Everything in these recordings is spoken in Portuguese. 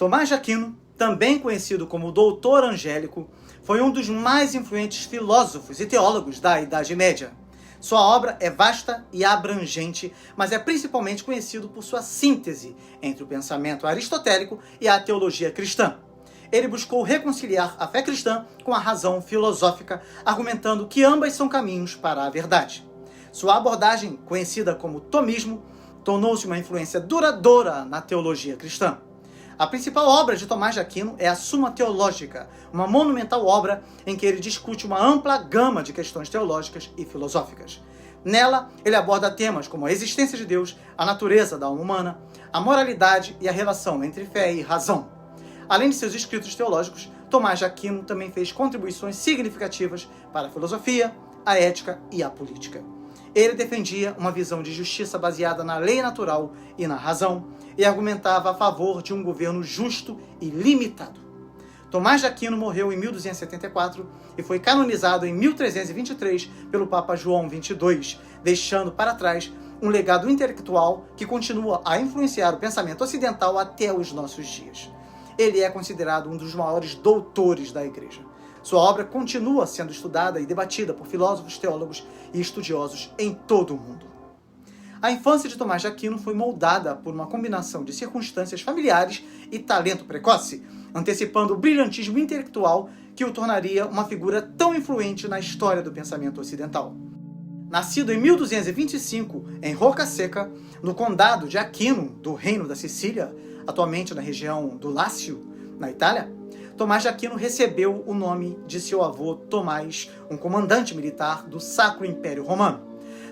Tomás de Aquino, também conhecido como Doutor Angélico, foi um dos mais influentes filósofos e teólogos da Idade Média. Sua obra é vasta e abrangente, mas é principalmente conhecido por sua síntese entre o pensamento aristotélico e a teologia cristã. Ele buscou reconciliar a fé cristã com a razão filosófica, argumentando que ambas são caminhos para a verdade. Sua abordagem, conhecida como tomismo, tornou-se uma influência duradoura na teologia cristã. A principal obra de Tomás de Aquino é a Suma Teológica, uma monumental obra em que ele discute uma ampla gama de questões teológicas e filosóficas. Nela, ele aborda temas como a existência de Deus, a natureza da alma humana, a moralidade e a relação entre fé e razão. Além de seus escritos teológicos, Tomás de Aquino também fez contribuições significativas para a filosofia, a ética e a política. Ele defendia uma visão de justiça baseada na lei natural e na razão, e argumentava a favor de um governo justo e limitado. Tomás de Aquino morreu em 1274 e foi canonizado em 1323 pelo Papa João XXII, deixando para trás um legado intelectual que continua a influenciar o pensamento ocidental até os nossos dias. Ele é considerado um dos maiores doutores da Igreja. Sua obra continua sendo estudada e debatida por filósofos, teólogos e estudiosos em todo o mundo. A infância de Tomás de Aquino foi moldada por uma combinação de circunstâncias familiares e talento precoce, antecipando o brilhantismo intelectual que o tornaria uma figura tão influente na história do pensamento ocidental. Nascido em 1225 em Roccaseca, no condado de Aquino, do Reino da Sicília, atualmente na região do Lácio, na Itália, Tomás de Aquino recebeu o nome de seu avô Tomás, um comandante militar do Sacro Império Romano.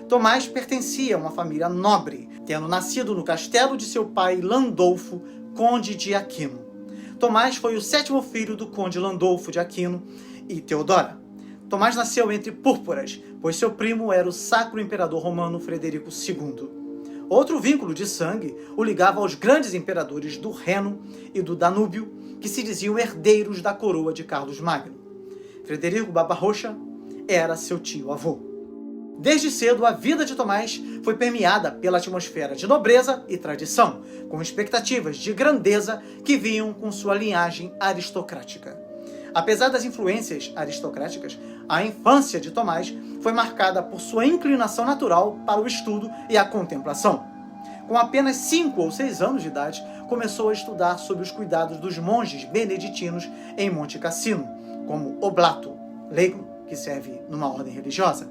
Tomás pertencia a uma família nobre, tendo nascido no castelo de seu pai Landolfo, conde de Aquino. Tomás foi o 7º filho do conde Landolfo de Aquino e Teodora. Tomás nasceu entre púrpuras, pois seu primo era o Sacro Imperador Romano Frederico II. Outro vínculo de sangue o ligava aos grandes imperadores do Reno e do Danúbio, que se diziam herdeiros da coroa de Carlos Magno. Frederico Barbarossa era seu tio-avô. Desde cedo, a vida de Tomás foi permeada pela atmosfera de nobreza e tradição, com expectativas de grandeza que vinham com sua linhagem aristocrática. Apesar das influências aristocráticas, a infância de Tomás foi marcada por sua inclinação natural para o estudo e a contemplação. Com apenas 5 ou 6 anos de idade, começou a estudar sob os cuidados dos monges beneditinos em Monte Cassino, como oblato, leigo que serve numa ordem religiosa.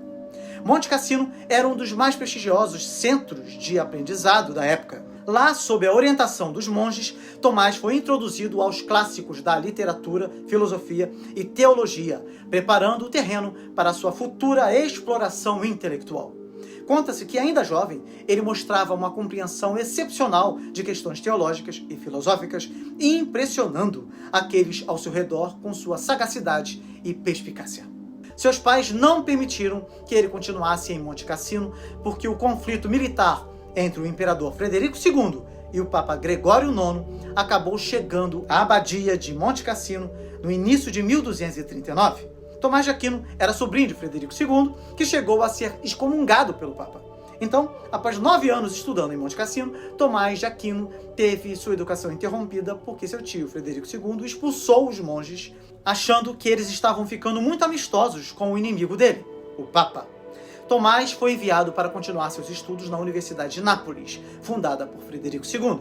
Monte Cassino era um dos mais prestigiosos centros de aprendizado da época. Lá, sob a orientação dos monges, Tomás foi introduzido aos clássicos da literatura, filosofia e teologia, preparando o terreno para sua futura exploração intelectual. Conta-se que, ainda jovem, ele mostrava uma compreensão excepcional de questões teológicas e filosóficas, impressionando aqueles ao seu redor com sua sagacidade e perspicácia. Seus pais não permitiram que ele continuasse em Monte Cassino, porque o conflito militar entre o imperador Frederico II e o Papa Gregório IX acabou chegando à abadia de Monte Cassino no início de 1239. Tomás de Aquino era sobrinho de Frederico II, que chegou a ser excomungado pelo Papa. Então, após 9 anos estudando em Monte Cassino, Tomás de Aquino teve sua educação interrompida porque seu tio, Frederico II, expulsou os monges, achando que eles estavam ficando muito amistosos com o inimigo dele, o Papa. Tomás foi enviado para continuar seus estudos na Universidade de Nápoles, fundada por Frederico II.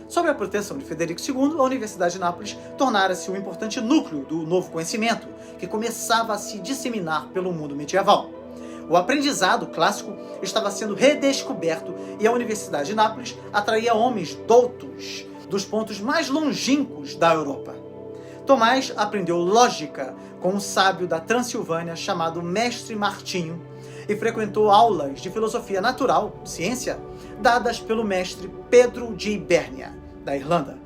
Sob a proteção de Frederico II, a Universidade de Nápoles tornara-se um importante núcleo do novo conhecimento, que começava a se disseminar pelo mundo medieval. O aprendizado clássico estava sendo redescoberto e a Universidade de Nápoles atraía homens doutos dos pontos mais longínquos da Europa. Tomás aprendeu lógica com um sábio da Transilvânia chamado Mestre Martinho e frequentou aulas de filosofia natural, ciência, dadas pelo mestre Pedro de Ibérnia, da Irlanda.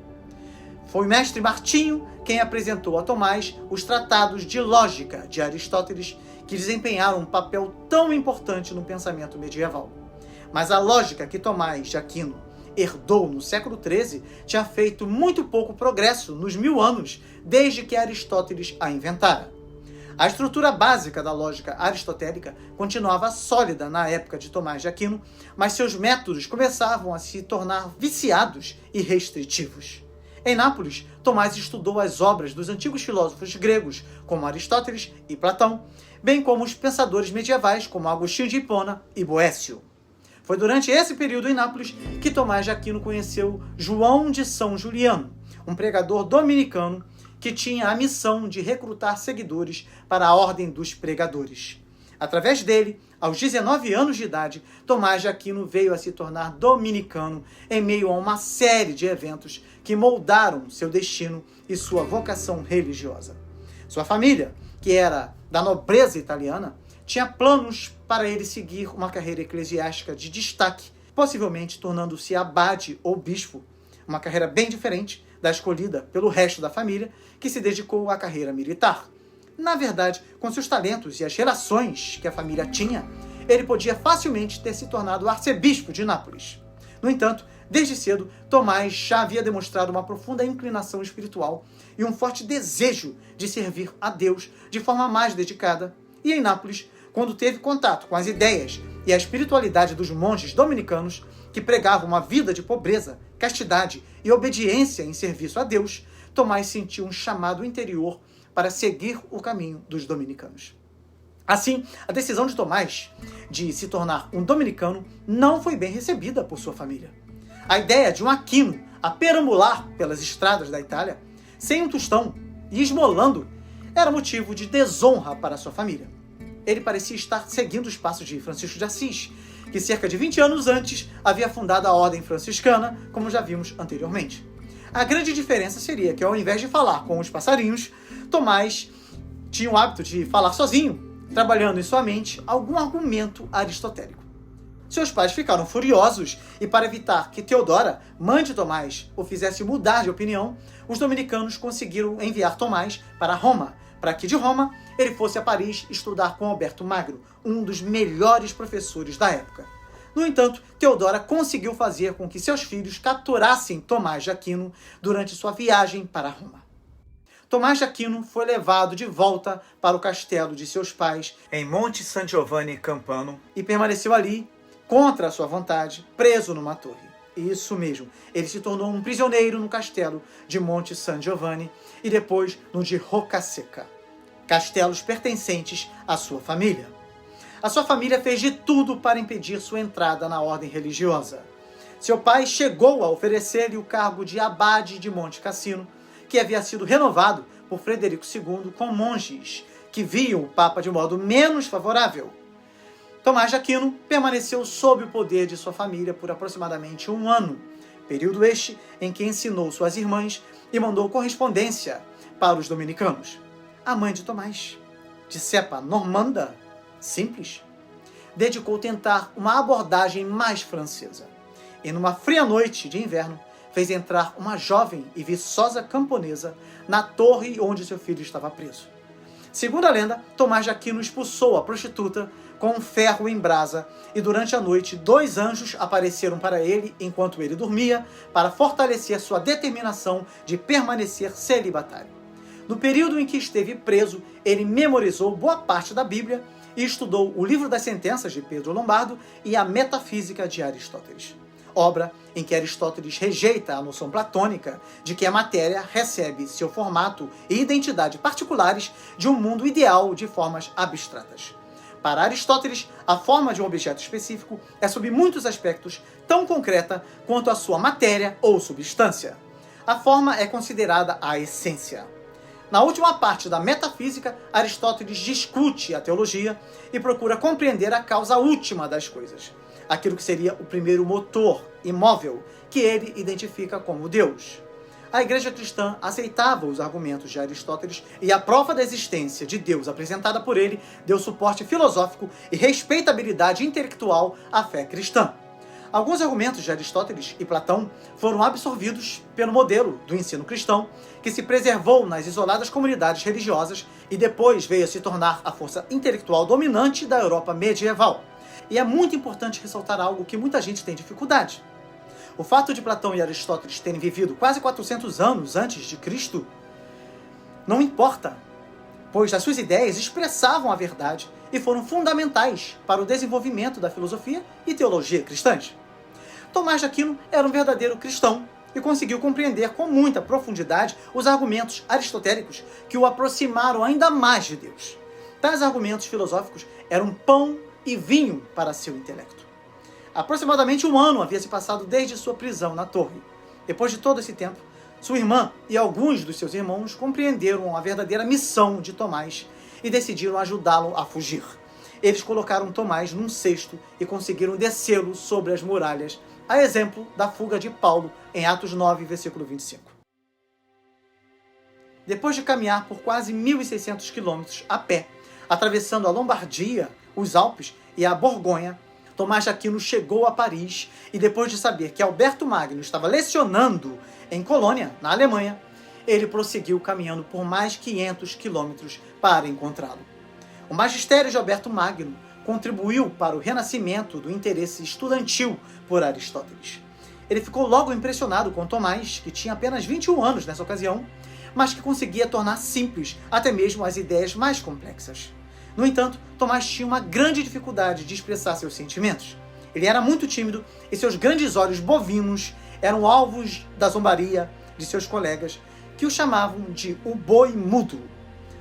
Foi o mestre Martinho quem apresentou a Tomás os tratados de lógica de Aristóteles, que desempenharam um papel tão importante no pensamento medieval. Mas a lógica que Tomás de Aquino herdou no século XIII tinha feito muito pouco progresso nos 1000 anos desde que Aristóteles a inventara. A estrutura básica da lógica aristotélica continuava sólida na época de Tomás de Aquino, mas seus métodos começavam a se tornar viciados e restritivos. Em Nápoles, Tomás estudou as obras dos antigos filósofos gregos, como Aristóteles e Platão, bem como os pensadores medievais, como Agostinho de Hipona e Boécio. Foi durante esse período em Nápoles que Tomás de Aquino conheceu João de São Juliano, um pregador dominicano que tinha a missão de recrutar seguidores para a Ordem dos Pregadores. Através dele, aos 19 anos de idade, Tomás de Aquino veio a se tornar dominicano em meio a uma série de eventos que moldaram seu destino e sua vocação religiosa. Sua família, que era da nobreza italiana, tinha planos para ele seguir uma carreira eclesiástica de destaque, possivelmente tornando-se abade ou bispo, uma carreira bem diferente da escolhida pelo resto da família, que se dedicou à carreira militar. Na verdade, com seus talentos e as relações que a família tinha, ele podia facilmente ter se tornado arcebispo de Nápoles. No entanto, desde cedo, Tomás já havia demonstrado uma profunda inclinação espiritual e um forte desejo de servir a Deus de forma mais dedicada. E em Nápoles, quando teve contato com as ideias e a espiritualidade dos monges dominicanos, que pregavam uma vida de pobreza, castidade e obediência em serviço a Deus, Tomás sentiu um chamado interior para seguir o caminho dos dominicanos. Assim, a decisão de Tomás de se tornar um dominicano não foi bem recebida por sua família. A ideia de um Aquino a perambular pelas estradas da Itália, sem um tostão e esmolando, era motivo de desonra para sua família. Ele parecia estar seguindo os passos de Francisco de Assis, que cerca de 20 anos antes havia fundado a Ordem Franciscana, como já vimos anteriormente. A grande diferença seria que, ao invés de falar com os passarinhos, Tomás tinha o hábito de falar sozinho, trabalhando em sua mente algum argumento aristotélico. Seus pais ficaram furiosos e, para evitar que Teodora, mãe de Tomás, o fizesse mudar de opinião, os dominicanos conseguiram enviar Tomás para Roma, para que de Roma ele fosse a Paris estudar com Alberto Magno, um dos melhores professores da época. No entanto, Teodora conseguiu fazer com que seus filhos capturassem Tomás de Aquino durante sua viagem para Roma. Tomás de Aquino foi levado de volta para o castelo de seus pais em Monte San Giovanni Campano e permaneceu ali, contra a sua vontade, preso numa torre. Isso mesmo, ele se tornou um prisioneiro no castelo de Monte San Giovanni e depois no de Roccasecca, castelos pertencentes à sua família. A sua família fez de tudo para impedir sua entrada na ordem religiosa. Seu pai chegou a oferecer-lhe o cargo de abade de Monte Cassino, que havia sido renovado por Frederico II com monges que viam o Papa de modo menos favorável. Tomás de Aquino permaneceu sob o poder de sua família por aproximadamente 1 ano, período este em que ensinou suas irmãs e mandou correspondência para os dominicanos. A mãe de Tomás, de cepa normanda, simples, dedicou tentar uma abordagem mais francesa. E numa fria noite de inverno, fez entrar uma jovem e viçosa camponesa na torre onde seu filho estava preso. Segundo a lenda, Tomás de Aquino expulsou a prostituta com um ferro em brasa e durante a noite 2 anjos apareceram para ele enquanto ele dormia para fortalecer sua determinação de permanecer celibatário. No período em que esteve preso, ele memorizou boa parte da Bíblia e estudou o Livro das Sentenças de Pedro Lombardo e a Metafísica de Aristóteles, obra em que Aristóteles rejeita a noção platônica de que a matéria recebe seu formato e identidade particulares de um mundo ideal de formas abstratas. Para Aristóteles, a forma de um objeto específico é, sob muitos aspectos, tão concreta quanto a sua matéria ou substância. A forma é considerada a essência. Na última parte da Metafísica, Aristóteles discute a teologia e procura compreender a causa última das coisas, aquilo que seria o primeiro motor imóvel, que ele identifica como Deus. A Igreja cristã aceitava os argumentos de Aristóteles e a prova da existência de Deus apresentada por ele deu suporte filosófico e respeitabilidade intelectual à fé cristã. Alguns argumentos de Aristóteles e Platão foram absorvidos pelo modelo do ensino cristão, que se preservou nas isoladas comunidades religiosas e depois veio a se tornar a força intelectual dominante da Europa medieval. E é muito importante ressaltar algo que muita gente tem dificuldade. O fato de Platão e Aristóteles terem vivido quase 400 anos antes de Cristo não importa, pois as suas ideias expressavam a verdade e foram fundamentais para o desenvolvimento da filosofia e teologia cristãs. Tomás de Aquino era um verdadeiro cristão e conseguiu compreender com muita profundidade os argumentos aristotélicos que o aproximaram ainda mais de Deus. Tais argumentos filosóficos eram pão e vinho para seu intelecto. Aproximadamente um ano havia se passado desde sua prisão na torre. Depois de todo esse tempo, sua irmã e alguns dos seus irmãos compreenderam a verdadeira missão de Tomás e decidiram ajudá-lo a fugir. Eles colocaram Tomás num cesto e conseguiram descê-lo sobre as muralhas, a exemplo da fuga de Paulo em Atos 9, versículo 25. Depois de caminhar por quase 1.600 quilômetros a pé, atravessando a Lombardia, os Alpes e a Borgonha, Tomás de Aquino chegou a Paris e, depois de saber que Alberto Magno estava lecionando em Colônia, na Alemanha, ele prosseguiu caminhando por mais 500 quilômetros para encontrá-lo. O magistério de Alberto Magno contribuiu para o renascimento do interesse estudantil por Aristóteles. Ele ficou logo impressionado com Tomás, que tinha apenas 21 anos nessa ocasião, mas que conseguia tornar simples até mesmo as ideias mais complexas. No entanto, Tomás tinha uma grande dificuldade de expressar seus sentimentos. Ele era muito tímido e seus grandes olhos bovinos eram alvos da zombaria de seus colegas, que o chamavam de o boi mudo.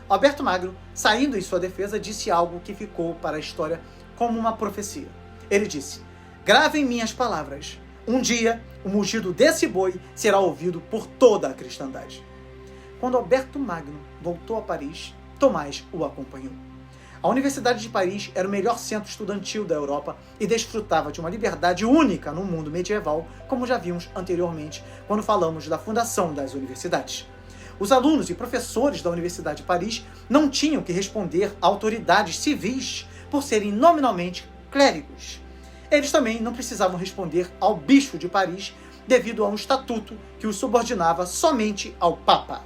Alberto Magno, saindo em sua defesa, disse algo que ficou para a história como uma profecia. Ele disse: "Gravem minhas palavras. Um dia, o mugido desse boi será ouvido por toda a cristandade." Quando Alberto Magno voltou a Paris, Tomás o acompanhou. A Universidade de Paris era o melhor centro estudantil da Europa e desfrutava de uma liberdade única no mundo medieval, como já vimos anteriormente quando falamos da fundação das universidades. Os alunos e professores da Universidade de Paris não tinham que responder a autoridades civis por serem nominalmente clérigos. Eles também não precisavam responder ao bispo de Paris devido a um estatuto que os subordinava somente ao Papa.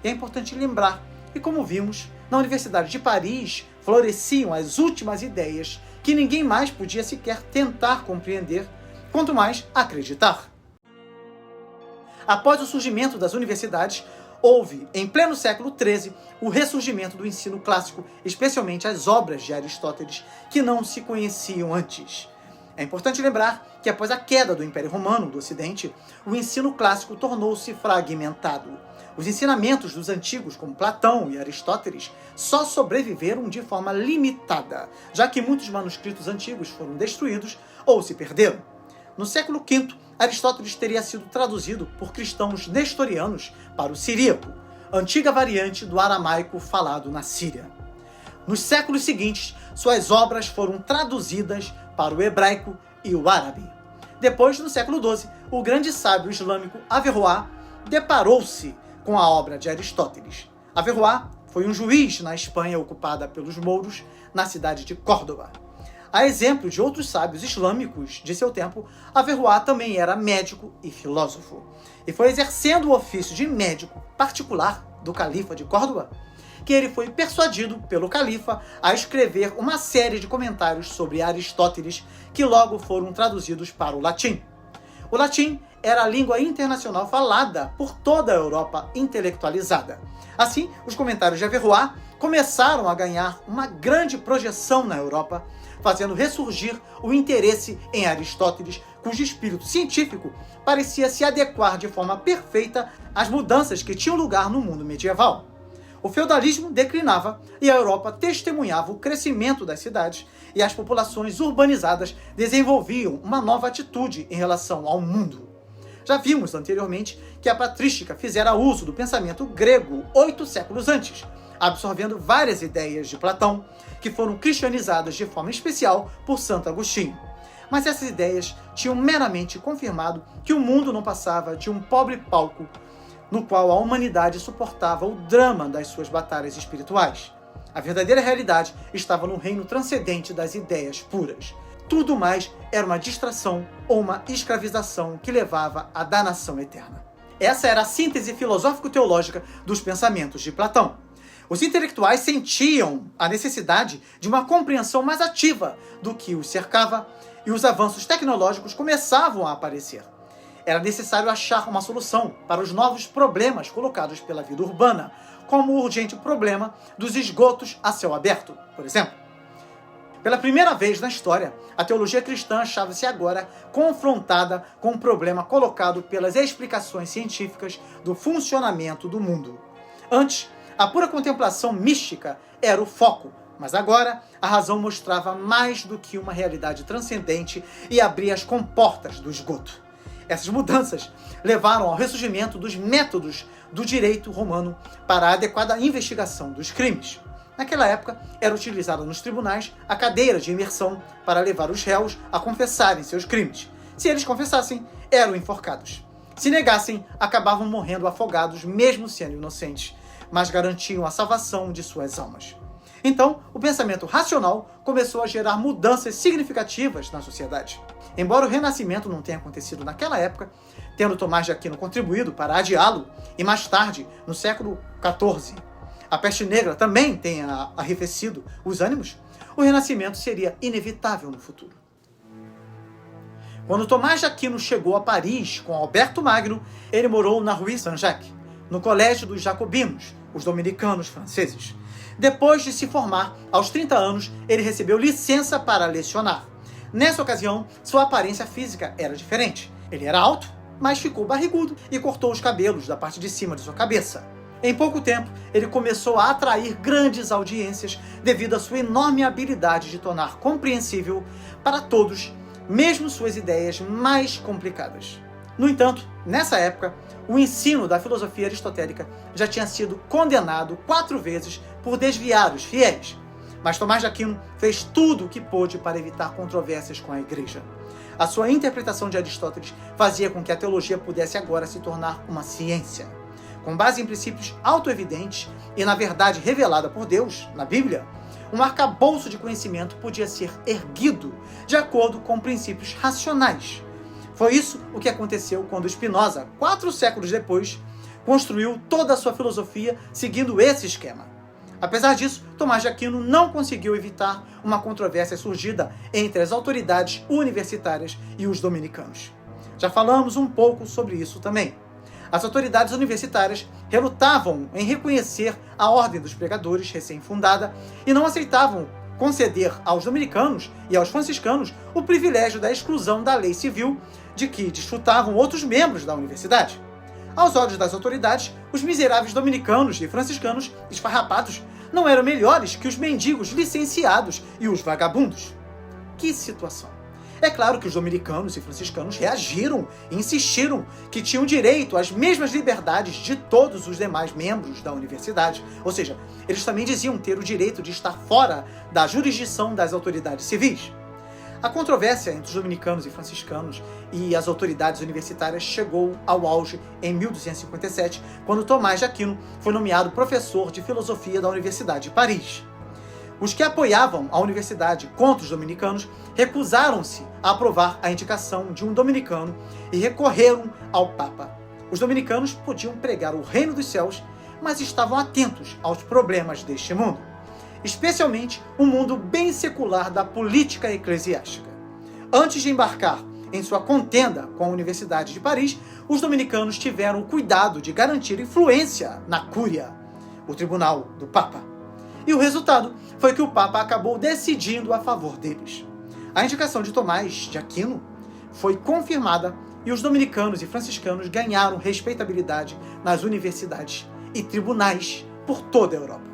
E é importante lembrar que, como vimos, na Universidade de Paris floresciam as últimas ideias que ninguém mais podia sequer tentar compreender, quanto mais acreditar. Após o surgimento das universidades, houve, em pleno século XIII, o ressurgimento do ensino clássico, especialmente as obras de Aristóteles, que não se conheciam antes. É importante lembrar que, após a queda do Império Romano do Ocidente, o ensino clássico tornou-se fragmentado. Os ensinamentos dos antigos, como Platão e Aristóteles, só sobreviveram de forma limitada, já que muitos manuscritos antigos foram destruídos ou se perderam. No século V, Aristóteles teria sido traduzido por cristãos nestorianos para o siríaco, antiga variante do aramaico falado na Síria. Nos séculos seguintes, suas obras foram traduzidas para o hebraico e o árabe. Depois, no século XII, o grande sábio islâmico Averroá deparou-se com a obra de Aristóteles. Averroá foi um juiz na Espanha ocupada pelos mouros, na cidade de Córdoba. A exemplo de outros sábios islâmicos de seu tempo, Averroá também era médico e filósofo. E foi exercendo o ofício de médico particular do califa de Córdoba que ele foi persuadido pelo califa a escrever uma série de comentários sobre Aristóteles que logo foram traduzidos para o latim. O latim era a língua internacional falada por toda a Europa intelectualizada. Assim, os comentários de Averroá começaram a ganhar uma grande projeção na Europa, fazendo ressurgir o interesse em Aristóteles, cujo espírito científico parecia se adequar de forma perfeita às mudanças que tinham lugar no mundo medieval. O feudalismo declinava e a Europa testemunhava o crescimento das cidades e as populações urbanizadas desenvolviam uma nova atitude em relação ao mundo. Já vimos anteriormente que a patrística fizera uso do pensamento grego 8 séculos antes, absorvendo várias ideias de Platão, que foram cristianizadas de forma especial por Santo Agostinho. Mas essas ideias tinham meramente confirmado que o mundo não passava de um pobre palco no qual a humanidade suportava o drama das suas batalhas espirituais. A verdadeira realidade estava no reino transcendente das ideias puras. Tudo mais era uma distração ou uma escravização que levava à danação eterna. Essa era a síntese filosófico-teológica dos pensamentos de Platão. Os intelectuais sentiam a necessidade de uma compreensão mais ativa do que os cercava e os avanços tecnológicos começavam a aparecer. Era necessário achar uma solução para os novos problemas colocados pela vida urbana, como o urgente problema dos esgotos a céu aberto, por exemplo. Pela primeira vez na história, a teologia cristã achava-se agora confrontada com um problema colocado pelas explicações científicas do funcionamento do mundo. Antes, a pura contemplação mística era o foco, mas agora a razão mostrava mais do que uma realidade transcendente e abria as comportas do esgoto. Essas mudanças levaram ao ressurgimento dos métodos do direito romano para a adequada investigação dos crimes. Naquela época, era utilizada nos tribunais a cadeira de imersão para levar os réus a confessarem seus crimes. Se eles confessassem, eram enforcados. Se negassem, acabavam morrendo afogados, mesmo sendo inocentes, mas garantiam a salvação de suas almas. Então, o pensamento racional começou a gerar mudanças significativas na sociedade. Embora o Renascimento não tenha acontecido naquela época, tendo Tomás de Aquino contribuído para adiá-lo, e mais tarde, no século XIV, a peste negra também tenha arrefecido os ânimos, o Renascimento seria inevitável no futuro. Quando Tomás de Aquino chegou a Paris com Alberto Magno, ele morou na Rue Saint-Jacques, no colégio dos jacobinos, os dominicanos franceses. Depois de se formar, aos 30 anos, ele recebeu licença para lecionar. Nessa ocasião, sua aparência física era diferente. Ele era alto, mas ficou barrigudo e cortou os cabelos da parte de cima de sua cabeça. Em pouco tempo, ele começou a atrair grandes audiências devido à sua enorme habilidade de tornar compreensível para todos, mesmo suas ideias mais complicadas. No entanto, nessa época, o ensino da filosofia aristotélica já tinha sido condenado 4 vezes por desviar os fiéis. Mas Tomás de Aquino fez tudo o que pôde para evitar controvérsias com a Igreja. A sua interpretação de Aristóteles fazia com que a teologia pudesse agora se tornar uma ciência. Com base em princípios autoevidentes e na verdade revelada por Deus, na Bíblia, um arcabouço de conhecimento podia ser erguido de acordo com princípios racionais. Foi isso o que aconteceu quando Spinoza, 4 séculos depois, construiu toda a sua filosofia seguindo esse esquema. Apesar disso, Tomás de Aquino não conseguiu evitar uma controvérsia surgida entre as autoridades universitárias e os dominicanos. Já falamos um pouco sobre isso também. As autoridades universitárias relutavam em reconhecer a Ordem dos Pregadores recém-fundada e não aceitavam conceder aos dominicanos e aos franciscanos o privilégio da exclusão da lei civil de que desfrutavam outros membros da universidade. Aos olhos das autoridades, os miseráveis dominicanos e franciscanos esfarrapados não eram melhores que os mendigos licenciados e os vagabundos. Que situação! É claro que os dominicanos e franciscanos reagiram e insistiram que tinham direito às mesmas liberdades de todos os demais membros da universidade. Ou seja, eles também diziam ter o direito de estar fora da jurisdição das autoridades civis. A controvérsia entre os dominicanos e franciscanos e as autoridades universitárias chegou ao auge em 1257, quando Tomás de Aquino foi nomeado professor de filosofia da Universidade de Paris. Os que apoiavam a universidade contra os dominicanos recusaram-se a aprovar a indicação de um dominicano e recorreram ao Papa. Os dominicanos podiam pregar o reino dos céus, mas estavam atentos aos problemas deste mundo, especialmente o mundo bem secular da política eclesiástica. Antes de embarcar em sua contenda com a Universidade de Paris, os dominicanos tiveram o cuidado de garantir influência na Cúria, o tribunal do Papa. E o resultado foi que o Papa acabou decidindo a favor deles. A indicação de Tomás de Aquino foi confirmada e os dominicanos e franciscanos ganharam respeitabilidade nas universidades e tribunais por toda a Europa.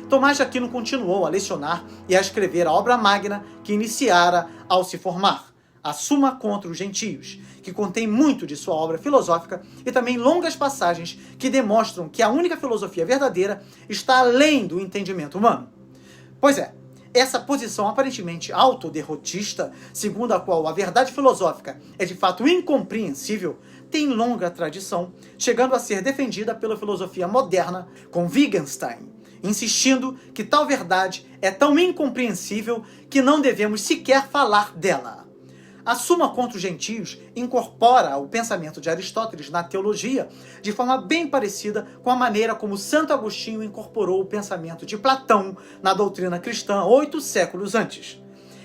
Tomás de Aquino continuou a lecionar e a escrever a obra magna que iniciara ao se formar, a Suma contra os Gentios, que contém muito de sua obra filosófica e também longas passagens que demonstram que a única filosofia verdadeira está além do entendimento humano. Pois é, essa posição aparentemente autoderrotista, segundo a qual a verdade filosófica é de fato incompreensível, tem longa tradição, chegando a ser defendida pela filosofia moderna com Wittgenstein, insistindo que tal verdade é tão incompreensível que não devemos sequer falar dela. A Suma contra os Gentios incorpora o pensamento de Aristóteles na teologia de forma bem parecida com a maneira como Santo Agostinho incorporou o pensamento de Platão na doutrina cristã 8 séculos antes.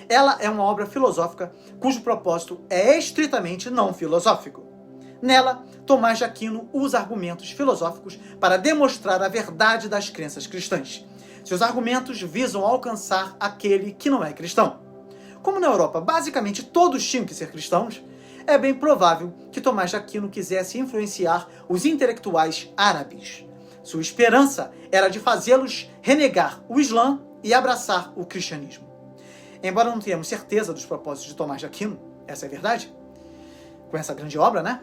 Ela é uma obra filosófica cujo propósito é estritamente não filosófico. Nela, Tomás de Aquino usa argumentos filosóficos para demonstrar a verdade das crenças cristãs. Seus argumentos visam alcançar aquele que não é cristão. Como na Europa basicamente todos tinham que ser cristãos, é bem provável que Tomás de Aquino quisesse influenciar os intelectuais árabes. Sua esperança era de fazê-los renegar o Islã e abraçar o cristianismo. Embora não tenhamos certeza dos propósitos de Tomás de Aquino, essa é a verdade, com essa grande obra, né?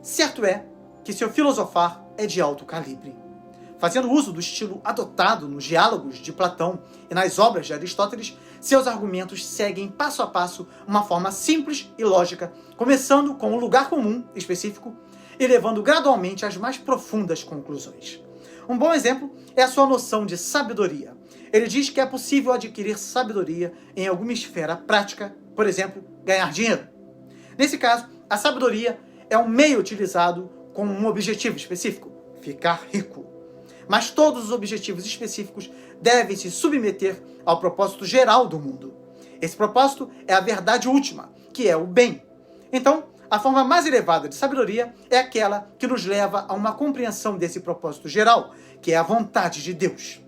Certo é que seu filosofar é de alto calibre. Fazendo uso do estilo adotado nos diálogos de Platão e nas obras de Aristóteles, seus argumentos seguem passo a passo uma forma simples e lógica, começando com um lugar comum específico e levando gradualmente às mais profundas conclusões. Um bom exemplo é a sua noção de sabedoria. Ele diz que é possível adquirir sabedoria em alguma esfera prática, por exemplo, ganhar dinheiro. Nesse caso, a sabedoria é um meio utilizado com um objetivo específico, ficar rico. Mas todos os objetivos específicos devem se submeter ao propósito geral do mundo. Esse propósito é a verdade última, que é o bem. Então, a forma mais elevada de sabedoria é aquela que nos leva a uma compreensão desse propósito geral, que é a vontade de Deus.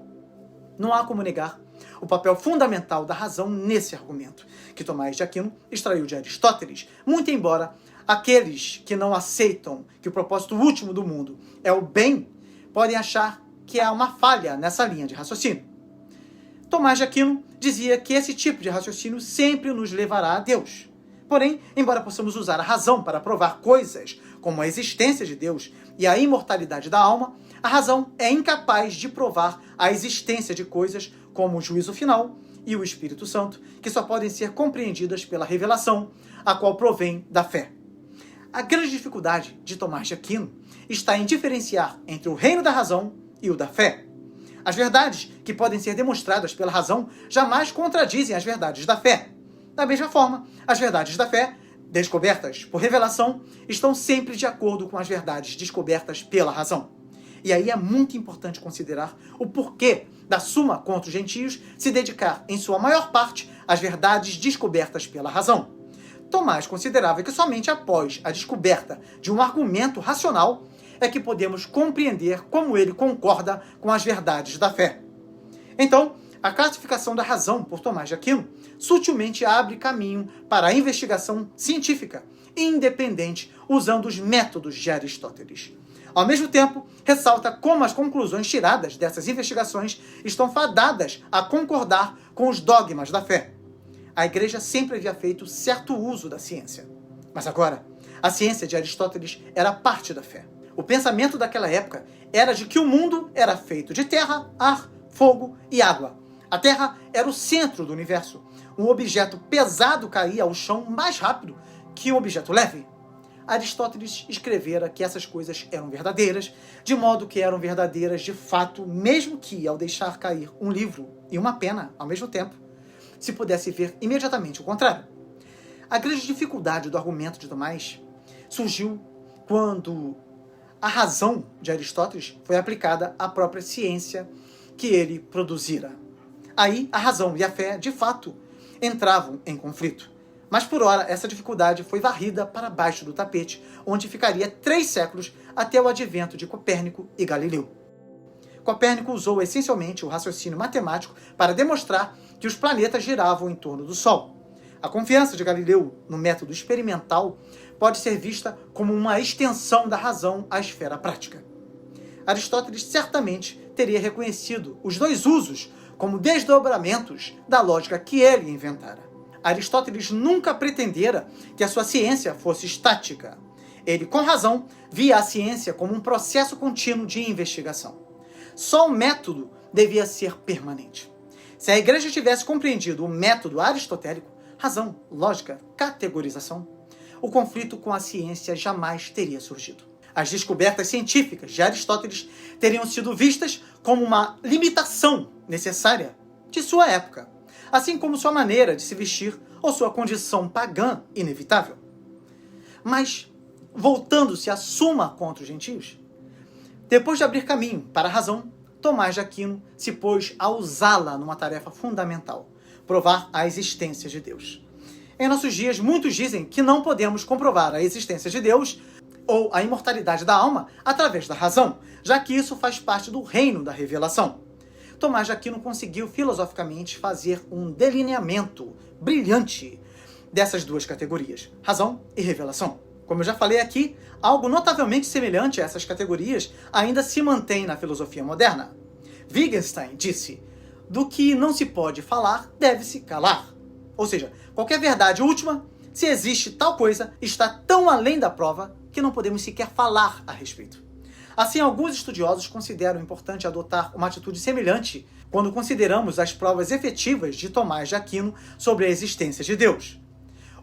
Não há como negar o papel fundamental da razão nesse argumento, que Tomás de Aquino extraiu de Aristóteles, muito embora aqueles que não aceitam que o propósito último do mundo é o bem, podem achar que há uma falha nessa linha de raciocínio. Tomás de Aquino dizia que esse tipo de raciocínio sempre nos levará a Deus. Porém, embora possamos usar a razão para provar coisas como a existência de Deus e a imortalidade da alma, a razão é incapaz de provar a existência de coisas como o juízo final e o Espírito Santo, que só podem ser compreendidas pela revelação, a qual provém da fé. A grande dificuldade de Tomás de Aquino está em diferenciar entre o reino da razão e o da fé. As verdades que podem ser demonstradas pela razão jamais contradizem as verdades da fé. Da mesma forma, as verdades da fé, descobertas por revelação, estão sempre de acordo com as verdades descobertas pela razão. E aí é muito importante considerar o porquê da Suma contra os Gentios se dedicar, em sua maior parte, às verdades descobertas pela razão. Tomás considerava que somente após a descoberta de um argumento racional é que podemos compreender como ele concorda com as verdades da fé. Então, a classificação da razão por Tomás de Aquino sutilmente abre caminho para a investigação científica independente usando os métodos de Aristóteles. Ao mesmo tempo, ressalta como as conclusões tiradas dessas investigações estão fadadas a concordar com os dogmas da fé. A Igreja sempre havia feito certo uso da ciência. Mas agora, a ciência de Aristóteles era parte da fé. O pensamento daquela época era de que o mundo era feito de terra, ar, fogo e água. A Terra era o centro do universo. Um objeto pesado caía ao chão mais rápido que um objeto leve. Aristóteles escrevera que essas coisas eram verdadeiras, de modo que eram verdadeiras de fato, mesmo que, ao deixar cair um livro e uma pena ao mesmo tempo, se pudesse ver imediatamente o contrário. A grande dificuldade do argumento de Tomás surgiu quando a razão de Aristóteles foi aplicada à própria ciência que ele produzira. Aí, a razão e a fé, de fato, entravam em conflito. Mas, por ora, essa dificuldade foi varrida para baixo do tapete, onde ficaria 3 séculos até o advento de Copérnico e Galileu. Copérnico usou essencialmente o raciocínio matemático para demonstrar que os planetas giravam em torno do Sol. A confiança de Galileu no método experimental pode ser vista como uma extensão da razão à esfera prática. Aristóteles certamente teria reconhecido os 2 usos como desdobramentos da lógica que ele inventara. Aristóteles nunca pretendera que a sua ciência fosse estática. Ele, com razão, via a ciência como um processo contínuo de investigação. Só o método devia ser permanente. Se a Igreja tivesse compreendido o método aristotélico, razão, lógica, categorização, o conflito com a ciência jamais teria surgido. As descobertas científicas de Aristóteles teriam sido vistas como uma limitação necessária de sua época, assim como sua maneira de se vestir ou sua condição pagã inevitável. Mas, voltando-se à Suma contra os Gentios, depois de abrir caminho para a razão, Tomás de Aquino se pôs a usá-la numa tarefa fundamental, provar a existência de Deus. Em nossos dias, muitos dizem que não podemos comprovar a existência de Deus ou a imortalidade da alma através da razão, já que isso faz parte do reino da revelação. Tomás de Aquino conseguiu filosoficamente fazer um delineamento brilhante dessas duas categorias, razão e revelação. Como eu já falei aqui, algo notavelmente semelhante a essas categorias ainda se mantém na filosofia moderna. Wittgenstein disse: do que não se pode falar, deve-se calar. Ou seja, qualquer verdade última, se existe tal coisa, está tão além da prova que não podemos sequer falar a respeito. Assim, alguns estudiosos consideram importante adotar uma atitude semelhante quando consideramos as provas efetivas de Tomás de Aquino sobre a existência de Deus.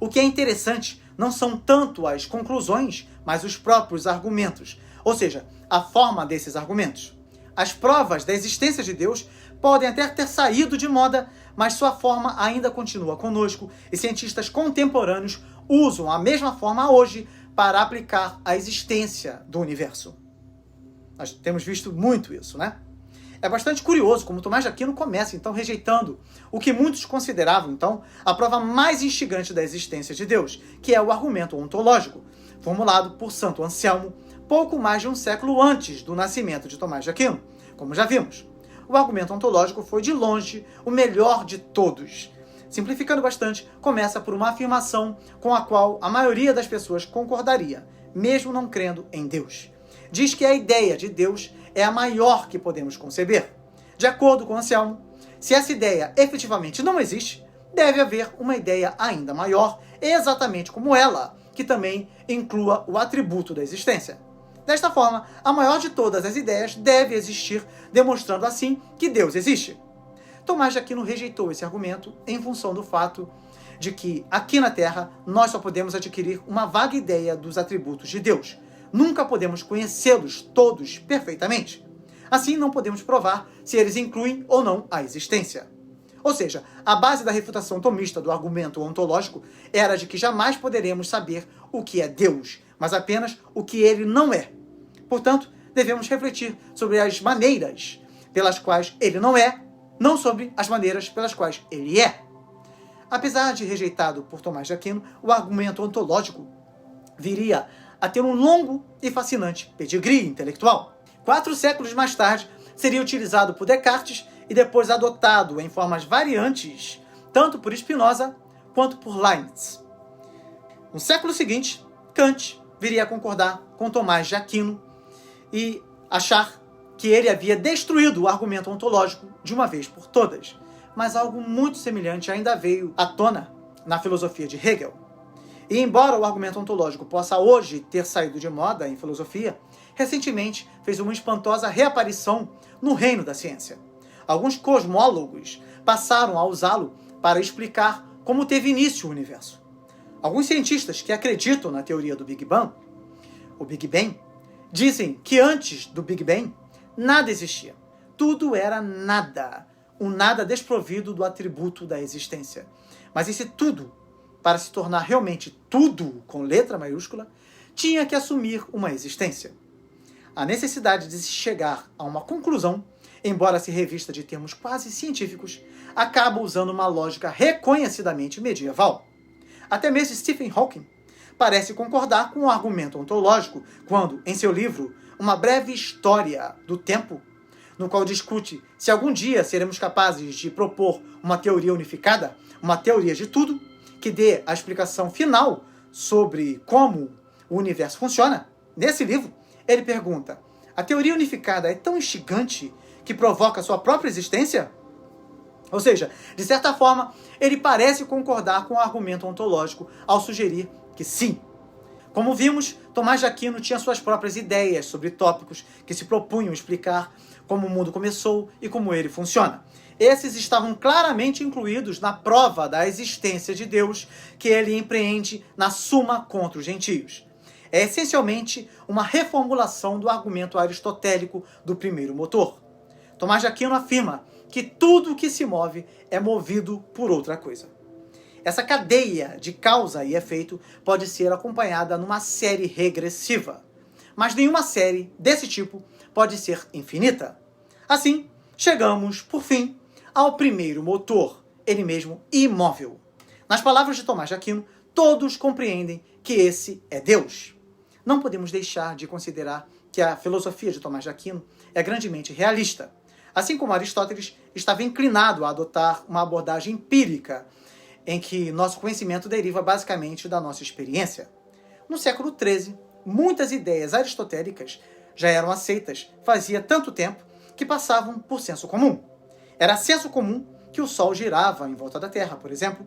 O que é interessante não são tanto as conclusões, mas os próprios argumentos, ou seja, a forma desses argumentos. As provas da existência de Deus podem até ter saído de moda, mas sua forma ainda continua conosco e cientistas contemporâneos usam a mesma forma hoje para aplicar a existência do universo. Nós temos visto muito isso, né? É bastante curioso como Tomás de Aquino começa, então, rejeitando o que muitos consideravam, então, a prova mais instigante da existência de Deus, que é o argumento ontológico, formulado por Santo Anselmo, pouco mais de um século antes do nascimento de Tomás de Aquino, como já vimos. O argumento ontológico foi, de longe, o melhor de todos. Simplificando bastante, começa por uma afirmação com a qual a maioria das pessoas concordaria, mesmo não crendo em Deus. Diz que a ideia de Deus é a maior que podemos conceber. De acordo com Anselmo, se essa ideia efetivamente não existe, deve haver uma ideia ainda maior, exatamente como ela, que também inclua o atributo da existência. Desta forma, a maior de todas as ideias deve existir, demonstrando assim que Deus existe. Tomás de Aquino rejeitou esse argumento em função do fato de que, aqui na Terra, nós só podemos adquirir uma vaga ideia dos atributos de Deus. Nunca podemos conhecê-los todos perfeitamente. Assim, não podemos provar se eles incluem ou não a existência. Ou seja, a base da refutação tomista do argumento ontológico era de que jamais poderemos saber o que é Deus, mas apenas o que ele não é. Portanto, devemos refletir sobre as maneiras pelas quais ele não é, não sobre as maneiras pelas quais ele é. Apesar de rejeitado por Tomás de Aquino, o argumento ontológico viria a ter um longo e fascinante pedigree intelectual. 4 séculos mais tarde, seria utilizado por Descartes e depois adotado em formas variantes, tanto por Spinoza quanto por Leibniz. No século seguinte, Kant viria a concordar com Tomás de Aquino e achar que ele havia destruído o argumento ontológico de uma vez por todas. Mas algo muito semelhante ainda veio à tona na filosofia de Hegel. E embora o argumento ontológico possa hoje ter saído de moda em filosofia, recentemente fez uma espantosa reaparição no reino da ciência. Alguns cosmólogos passaram a usá-lo para explicar como teve início o universo. Alguns cientistas que acreditam na teoria do Big Bang, o Big Bang, dizem que antes do Big Bang, nada existia. Tudo era nada. Um nada desprovido do atributo da existência. Mas esse tudo, para se tornar realmente tudo com letra maiúscula, tinha que assumir uma existência. A necessidade de se chegar a uma conclusão, embora se revista de termos quase científicos, acaba usando uma lógica reconhecidamente medieval. Até mesmo Stephen Hawking parece concordar com o argumento ontológico quando, em seu livro Uma Breve História do Tempo, no qual discute se algum dia seremos capazes de propor uma teoria unificada, uma teoria de tudo, que dê a explicação final sobre como o universo funciona. Nesse livro, ele pergunta: a teoria unificada é tão instigante que provoca sua própria existência? Ou seja, de certa forma, ele parece concordar com o argumento ontológico ao sugerir que sim. Como vimos, Tomás de Aquino tinha suas próprias ideias sobre tópicos que se propunham explicar como o mundo começou e como ele funciona. Esses estavam claramente incluídos na prova da existência de Deus que ele empreende na Suma contra os Gentios. É essencialmente uma reformulação do argumento aristotélico do primeiro motor. Tomás de Aquino afirma que tudo o que se move é movido por outra coisa. Essa cadeia de causa e efeito pode ser acompanhada numa série regressiva, mas nenhuma série desse tipo pode ser infinita. Assim, chegamos, por fim, ao primeiro motor, ele mesmo imóvel. Nas palavras de Tomás de Aquino, todos compreendem que esse é Deus. Não podemos deixar de considerar que a filosofia de Tomás de Aquino é grandemente realista. Assim como Aristóteles estava inclinado a adotar uma abordagem empírica, em que nosso conhecimento deriva basicamente da nossa experiência. No século XIII, muitas ideias aristotélicas já eram aceitas fazia tanto tempo que passavam por senso comum. Era senso comum que o Sol girava em volta da Terra, por exemplo.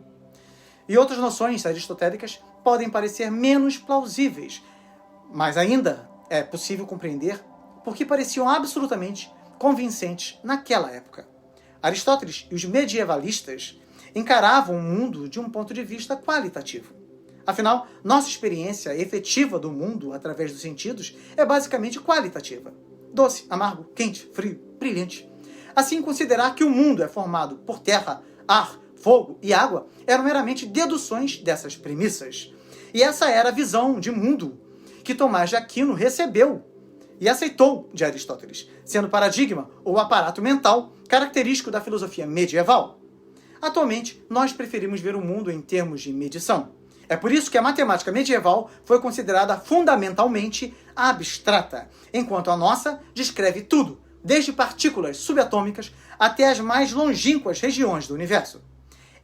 E outras noções aristotélicas podem parecer menos plausíveis, mas ainda é possível compreender porque pareciam absolutamente convincentes naquela época. Aristóteles e os medievalistas encaravam o mundo de um ponto de vista qualitativo. Afinal, nossa experiência efetiva do mundo através dos sentidos é basicamente qualitativa. Doce, amargo, quente, frio, brilhante. Assim, considerar que o mundo é formado por terra, ar, fogo e água eram meramente deduções dessas premissas. E essa era a visão de mundo que Tomás de Aquino recebeu e aceitou de Aristóteles, sendo paradigma ou aparato mental característico da filosofia medieval. Atualmente, nós preferimos ver o mundo em termos de medição. É por isso que a matemática medieval foi considerada fundamentalmente abstrata, enquanto a nossa descreve tudo, desde partículas subatômicas até as mais longínquas regiões do universo.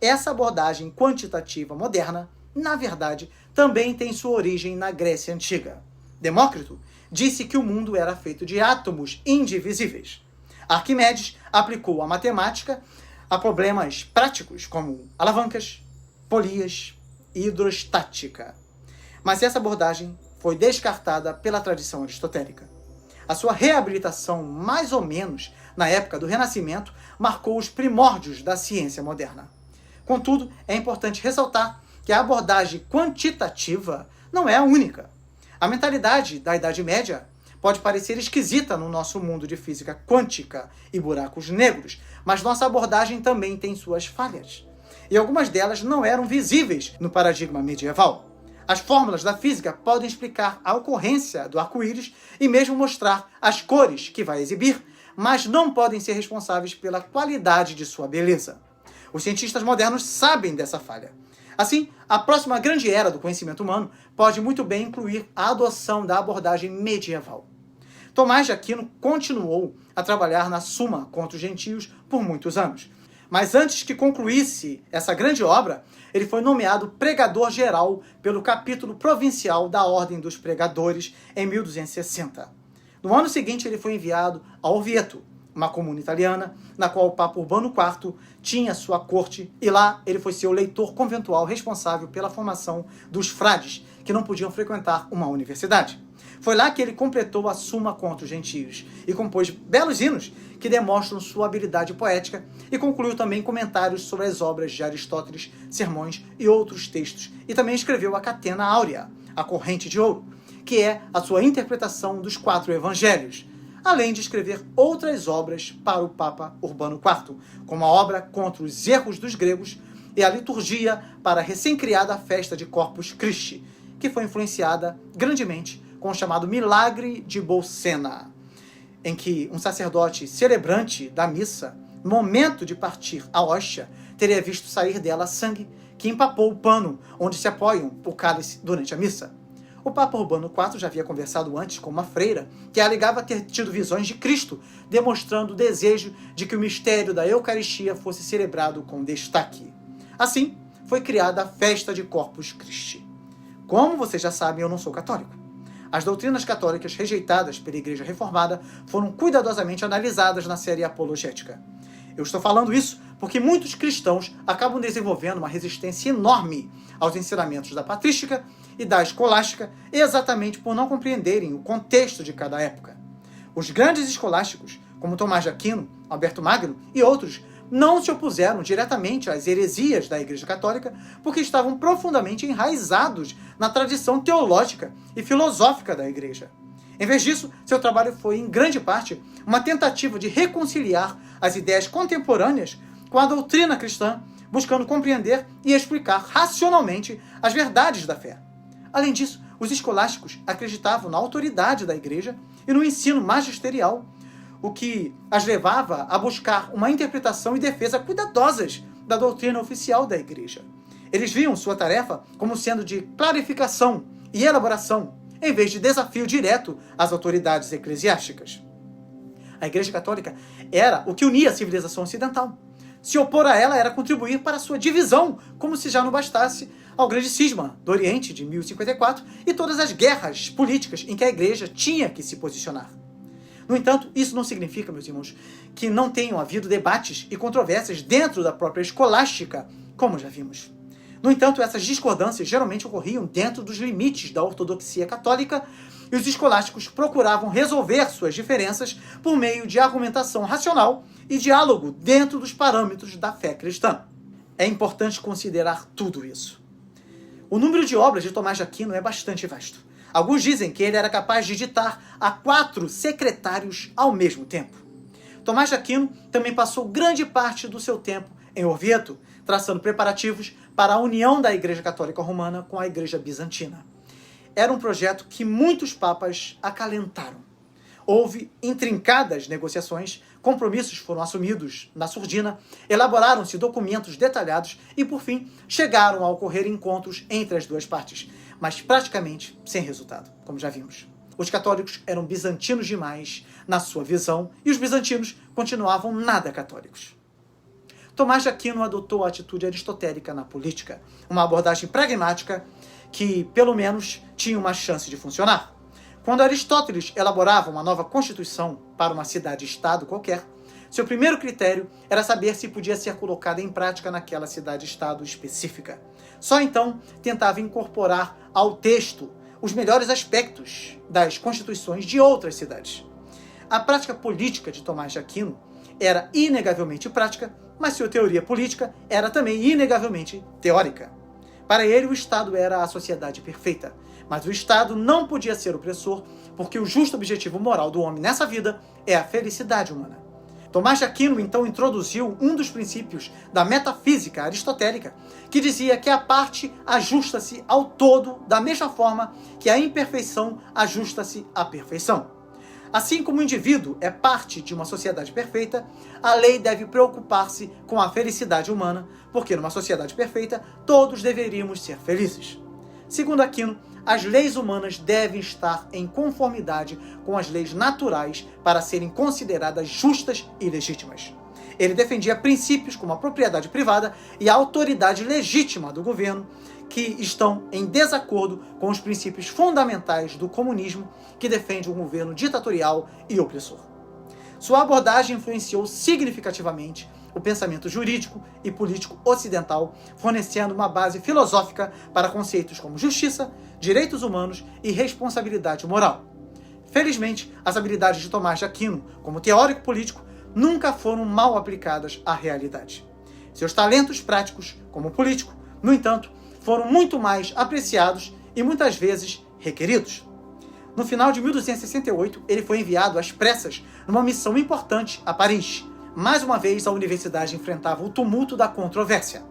Essa abordagem quantitativa moderna, na verdade, também tem sua origem na Grécia Antiga. Demócrito disse que o mundo era feito de átomos indivisíveis. Arquimedes aplicou a matemática a problemas práticos como alavancas, polias e hidrostática. Mas essa abordagem foi descartada pela tradição aristotélica. A sua reabilitação, mais ou menos na época do Renascimento, marcou os primórdios da ciência moderna. Contudo, é importante ressaltar que a abordagem quantitativa não é a única. A mentalidade da Idade Média pode parecer esquisita no nosso mundo de física quântica e buracos negros, mas nossa abordagem também tem suas falhas. E algumas delas não eram visíveis no paradigma medieval. As fórmulas da física podem explicar a ocorrência do arco-íris e mesmo mostrar as cores que vai exibir, mas não podem ser responsáveis pela qualidade de sua beleza. Os cientistas modernos sabem dessa falha. Assim, a próxima grande era do conhecimento humano pode muito bem incluir a adoção da abordagem medieval. Tomás de Aquino continuou a trabalhar na Suma contra os gentios por muitos anos. Mas antes que concluísse essa grande obra, ele foi nomeado pregador geral pelo capítulo provincial da Ordem dos Pregadores em 1260. No ano seguinte, ele foi enviado a Orvieto, uma comuna italiana, na qual o Papa Urbano IV tinha sua corte, e lá ele foi seu leitor conventual responsável pela formação dos frades, que não podiam frequentar uma universidade. Foi lá que ele completou a Suma contra os gentios e compôs belos hinos que demonstram sua habilidade poética e concluiu também comentários sobre as obras de Aristóteles, sermões e outros textos. E também escreveu a Catena Áurea, a corrente de ouro, que é a sua interpretação dos 4 evangelhos, além de escrever outras obras para o Papa Urbano IV, como a obra contra os erros dos gregos e a liturgia para a recém-criada festa de Corpus Christi, que foi influenciada grandemente com o chamado Milagre de Bolsena, em que um sacerdote celebrante da missa, no momento de partir a hóstia, teria visto sair dela sangue que empapou o pano onde se apoiam o cálice durante a missa. O Papa Urbano IV já havia conversado antes com uma freira que alegava ter tido visões de Cristo, demonstrando o desejo de que o mistério da Eucaristia fosse celebrado com destaque. Assim, foi criada a festa de Corpus Christi. Como vocês já sabem, eu não sou católico. As doutrinas católicas rejeitadas pela Igreja Reformada foram cuidadosamente analisadas na série apologética. Eu estou falando isso porque muitos cristãos acabam desenvolvendo uma resistência enorme aos ensinamentos da patrística e da escolástica, exatamente por não compreenderem o contexto de cada época. Os grandes escolásticos, como Tomás de Aquino, Alberto Magno e outros, não se opuseram diretamente às heresias da Igreja Católica porque estavam profundamente enraizados na tradição teológica e filosófica da Igreja. Em vez disso, seu trabalho foi, em grande parte, uma tentativa de reconciliar as ideias contemporâneas com a doutrina cristã, buscando compreender e explicar racionalmente as verdades da fé. Além disso, os escolásticos acreditavam na autoridade da Igreja e no ensino magisterial, o que as levava a buscar uma interpretação e defesa cuidadosas da doutrina oficial da Igreja. Eles viam sua tarefa como sendo de clarificação e elaboração, em vez de desafio direto às autoridades eclesiásticas. A Igreja Católica era o que unia a civilização ocidental. Se opor a ela era contribuir para a sua divisão, como se já não bastasse ao grande cisma do Oriente de 1054 e todas as guerras políticas em que a Igreja tinha que se posicionar. No entanto, isso não significa, meus irmãos, que não tenham havido debates e controvérsias dentro da própria escolástica, como já vimos. No entanto, essas discordâncias geralmente ocorriam dentro dos limites da ortodoxia católica e os escolásticos procuravam resolver suas diferenças por meio de argumentação racional e diálogo dentro dos parâmetros da fé cristã. É importante considerar tudo isso. O número de obras de Tomás de Aquino é bastante vasto. Alguns dizem que ele era capaz de ditar a 4 secretários ao mesmo tempo. Tomás de Aquino também passou grande parte do seu tempo em Orvieto, traçando preparativos para a união da Igreja Católica Romana com a Igreja Bizantina. Era um projeto que muitos papas acalentaram. Houve intrincadas negociações, compromissos foram assumidos na surdina, elaboraram-se documentos detalhados e, por fim, chegaram a ocorrer encontros entre as duas partes, mas praticamente sem resultado, como já vimos. Os católicos eram bizantinos demais na sua visão e os bizantinos continuavam nada católicos. Tomás de Aquino adotou a atitude aristotélica na política, uma abordagem pragmática que, pelo menos, tinha uma chance de funcionar. Quando Aristóteles elaborava uma nova constituição para uma cidade-estado qualquer, seu primeiro critério era saber se podia ser colocada em prática naquela cidade-estado específica. Só então tentava incorporar ao texto os melhores aspectos das constituições de outras cidades. A prática política de Tomás de Aquino era inegavelmente prática, mas sua teoria política era também inegavelmente teórica. Para ele, o Estado era a sociedade perfeita, mas o Estado não podia ser opressor, porque o justo objetivo moral do homem nessa vida é a felicidade humana. Tomás de Aquino, então, introduziu um dos princípios da metafísica aristotélica, que dizia que a parte ajusta-se ao todo da mesma forma que a imperfeição ajusta-se à perfeição. Assim como o indivíduo é parte de uma sociedade perfeita, a lei deve preocupar-se com a felicidade humana, porque numa sociedade perfeita, todos deveríamos ser felizes. Segundo Aquino, as leis humanas devem estar em conformidade com as leis naturais para serem consideradas justas e legítimas. Ele defendia princípios como a propriedade privada e a autoridade legítima do governo, que estão em desacordo com os princípios fundamentais do comunismo, que defende um governo ditatorial e opressor. Sua abordagem influenciou significativamente o pensamento jurídico e político ocidental, fornecendo uma base filosófica para conceitos como justiça, direitos humanos e responsabilidade moral. Felizmente, as habilidades de Tomás de Aquino, como teórico político, nunca foram mal aplicadas à realidade. Seus talentos práticos, como político, no entanto, foram muito mais apreciados e muitas vezes requeridos. No final de 1268, ele foi enviado às pressas numa missão importante a Paris. Mais uma vez, a universidade enfrentava o tumulto da controvérsia.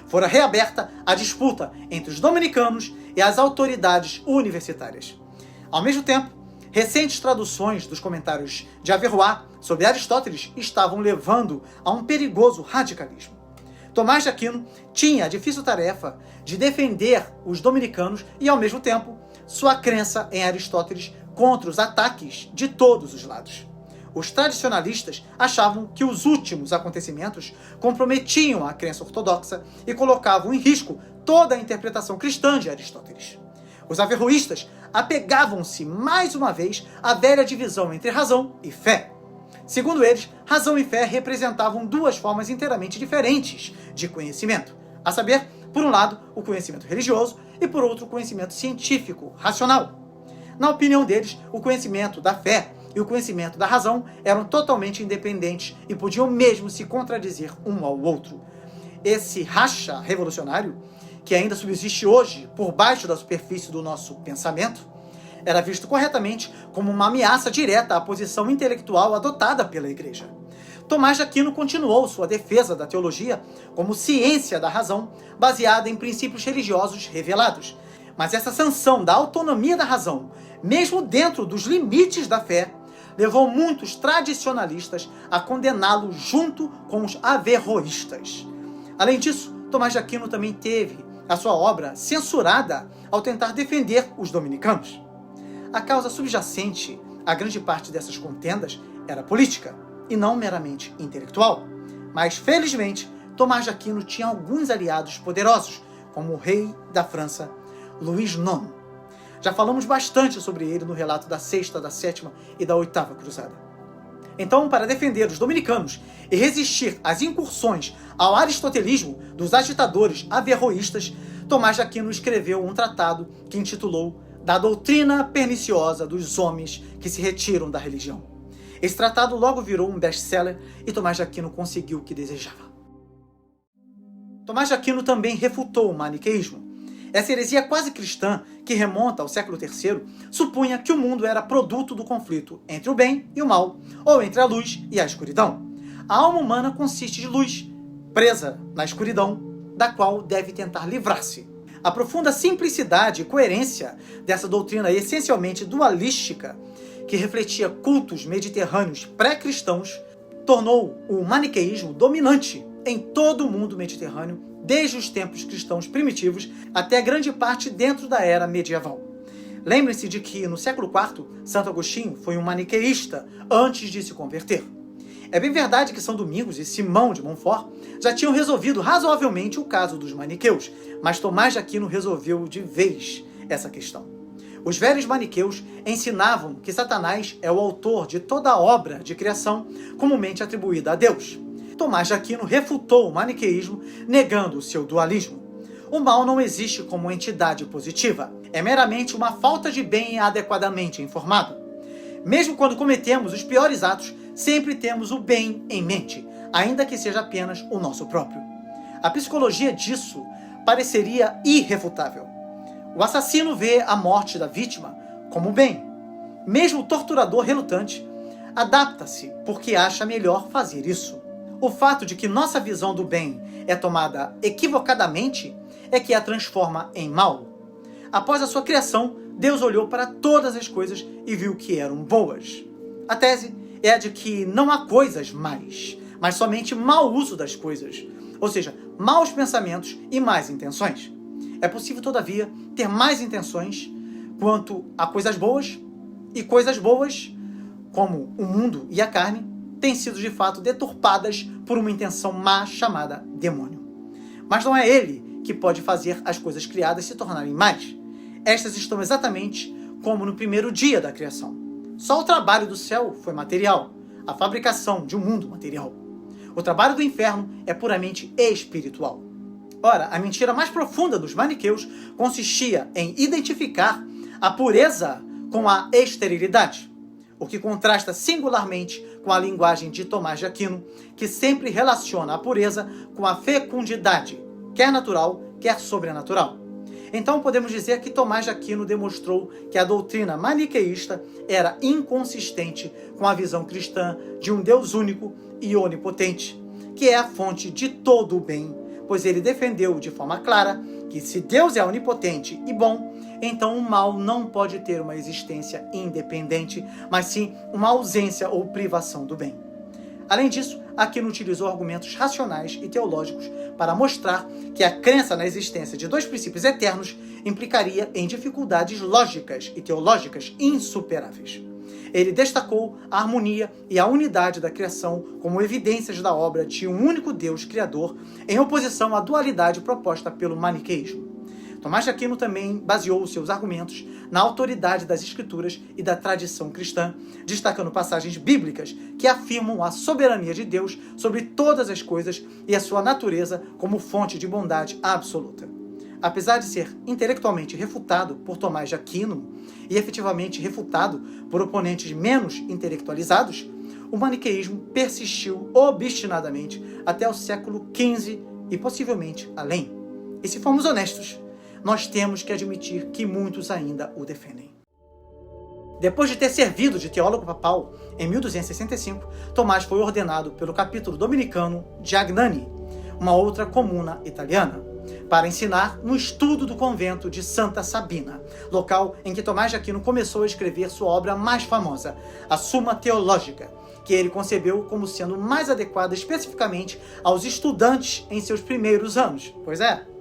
Fora reaberta a disputa entre os dominicanos e as autoridades universitárias. Ao mesmo tempo, recentes traduções dos comentários de Averroes sobre Aristóteles estavam levando a um perigoso radicalismo. Tomás de Aquino tinha a difícil tarefa de defender os dominicanos e, ao mesmo tempo, sua crença em Aristóteles contra os ataques de todos os lados. Os tradicionalistas achavam que os últimos acontecimentos comprometiam a crença ortodoxa e colocavam em risco toda a interpretação cristã de Aristóteles. Os averroístas apegavam-se mais uma vez à velha divisão entre razão e fé. Segundo eles, razão e fé representavam duas formas inteiramente diferentes de conhecimento, a saber, por um lado, o conhecimento religioso e, por outro, o conhecimento científico, racional. Na opinião deles, o conhecimento da fé e o conhecimento da razão eram totalmente independentes e podiam mesmo se contradizer um ao outro. Esse racha revolucionário, que ainda subsiste hoje por baixo da superfície do nosso pensamento, era visto corretamente como uma ameaça direta à posição intelectual adotada pela Igreja. Tomás de Aquino continuou sua defesa da teologia como ciência da razão, baseada em princípios religiosos revelados. Mas essa sanção da autonomia da razão, mesmo dentro dos limites da fé, levou muitos tradicionalistas a condená-lo junto com os averroístas. Além disso, Tomás de Aquino também teve a sua obra censurada ao tentar defender os dominicanos. A causa subjacente a grande parte dessas contendas era política, e não meramente intelectual. Mas, felizmente, Tomás de Aquino tinha alguns aliados poderosos, como o rei da França, Luís IX. Já falamos bastante sobre ele no relato da Sexta, da Sétima e da Oitava Cruzada. Então, para defender os dominicanos e resistir às incursões ao aristotelismo dos agitadores averroístas, Tomás de Aquino escreveu um tratado que intitulou Da Doutrina Perniciosa dos Homens que se Retiram da Religião. Esse tratado logo virou um best-seller e Tomás de Aquino conseguiu o que desejava. Tomás de Aquino também refutou o maniqueísmo. Essa heresia quase cristã, que remonta ao século III, supunha que o mundo era produto do conflito entre o bem e o mal, ou entre a luz e a escuridão. A alma humana consiste de luz, presa na escuridão, da qual deve tentar livrar-se. A profunda simplicidade e coerência dessa doutrina essencialmente dualística, que refletia cultos mediterrâneos pré-cristãos, tornou o maniqueísmo dominante em todo o mundo mediterrâneo, desde os tempos cristãos primitivos até grande parte dentro da era medieval. Lembre-se de que, no século IV, Santo Agostinho foi um maniqueísta antes de se converter. É bem verdade que São Domingos e Simão de Montfort já tinham resolvido razoavelmente o caso dos maniqueus, mas Tomás de Aquino resolveu de vez essa questão. Os velhos maniqueus ensinavam que Satanás é o autor de toda a obra de criação comumente atribuída a Deus. Tomás de Aquino refutou o maniqueísmo, negando o seu dualismo. O mal não existe como entidade positiva. É meramente uma falta de bem adequadamente informado. Mesmo quando cometemos os piores atos, sempre temos o bem em mente, ainda que seja apenas o nosso próprio. A psicologia disso pareceria irrefutável. O assassino vê a morte da vítima como bem. Mesmo o torturador relutante adapta-se porque acha melhor fazer isso. O fato de que nossa visão do bem é tomada equivocadamente é que a transforma em mal. Após a sua criação, Deus olhou para todas as coisas e viu que eram boas. A tese é a de que não há coisas más, mas somente mau uso das coisas, ou seja, maus pensamentos e más intenções. É possível, todavia, ter más intenções quanto a coisas boas, e coisas boas, como o mundo e a carne, têm sido de fato deturpadas por uma intenção má chamada demônio. Mas não é ele que pode fazer as coisas criadas se tornarem más. Estas estão exatamente como no primeiro dia da criação. Só o trabalho do céu foi material, a fabricação de um mundo material. O trabalho do inferno é puramente espiritual. Ora, a mentira mais profunda dos maniqueus consistia em identificar a pureza com a esterilidade, o que contrasta singularmente com a linguagem de Tomás de Aquino, que sempre relaciona a pureza com a fecundidade, quer natural, quer sobrenatural. Então podemos dizer que Tomás de Aquino demonstrou que a doutrina maniqueísta era inconsistente com a visão cristã de um Deus único e onipotente, que é a fonte de todo o bem, pois ele defendeu de forma clara que se Deus é onipotente e bom, então o mal não pode ter uma existência independente, mas sim uma ausência ou privação do bem. Além disso, Aquino utilizou argumentos racionais e teológicos para mostrar que a crença na existência de dois princípios eternos implicaria em dificuldades lógicas e teológicas insuperáveis. Ele destacou a harmonia e a unidade da criação como evidências da obra de um único Deus criador, em oposição à dualidade proposta pelo maniqueísmo. Tomás de Aquino também baseou seus argumentos na autoridade das Escrituras e da tradição cristã, destacando passagens bíblicas que afirmam a soberania de Deus sobre todas as coisas e a sua natureza como fonte de bondade absoluta. Apesar de ser intelectualmente refutado por Tomás de Aquino e efetivamente refutado por oponentes menos intelectualizados, o maniqueísmo persistiu obstinadamente até o século XV e possivelmente além. E se formos honestos, nós temos que admitir que muitos ainda o defendem. Depois de ter servido de teólogo papal em 1265, Tomás foi ordenado pelo capítulo dominicano de Agnani, uma outra comuna italiana, para ensinar no estudo do convento de Santa Sabina, local em que Tomás de Aquino começou a escrever sua obra mais famosa, a Summa Theologica, que ele concebeu como sendo mais adequada especificamente aos estudantes em seus primeiros anos. Pois é.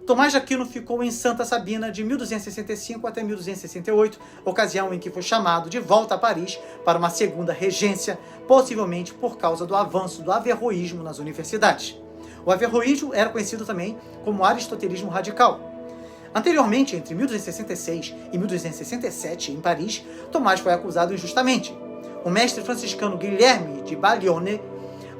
Tomás de Aquino ficou em Santa Sabina de 1265 até 1268, ocasião em que foi chamado de volta a Paris para uma segunda regência, possivelmente por causa do avanço do averroísmo nas universidades. O averroísmo era conhecido também como aristotelismo radical. Anteriormente, entre 1266 e 1267, em Paris, Tomás foi acusado injustamente. O mestre franciscano Guilherme de Baglione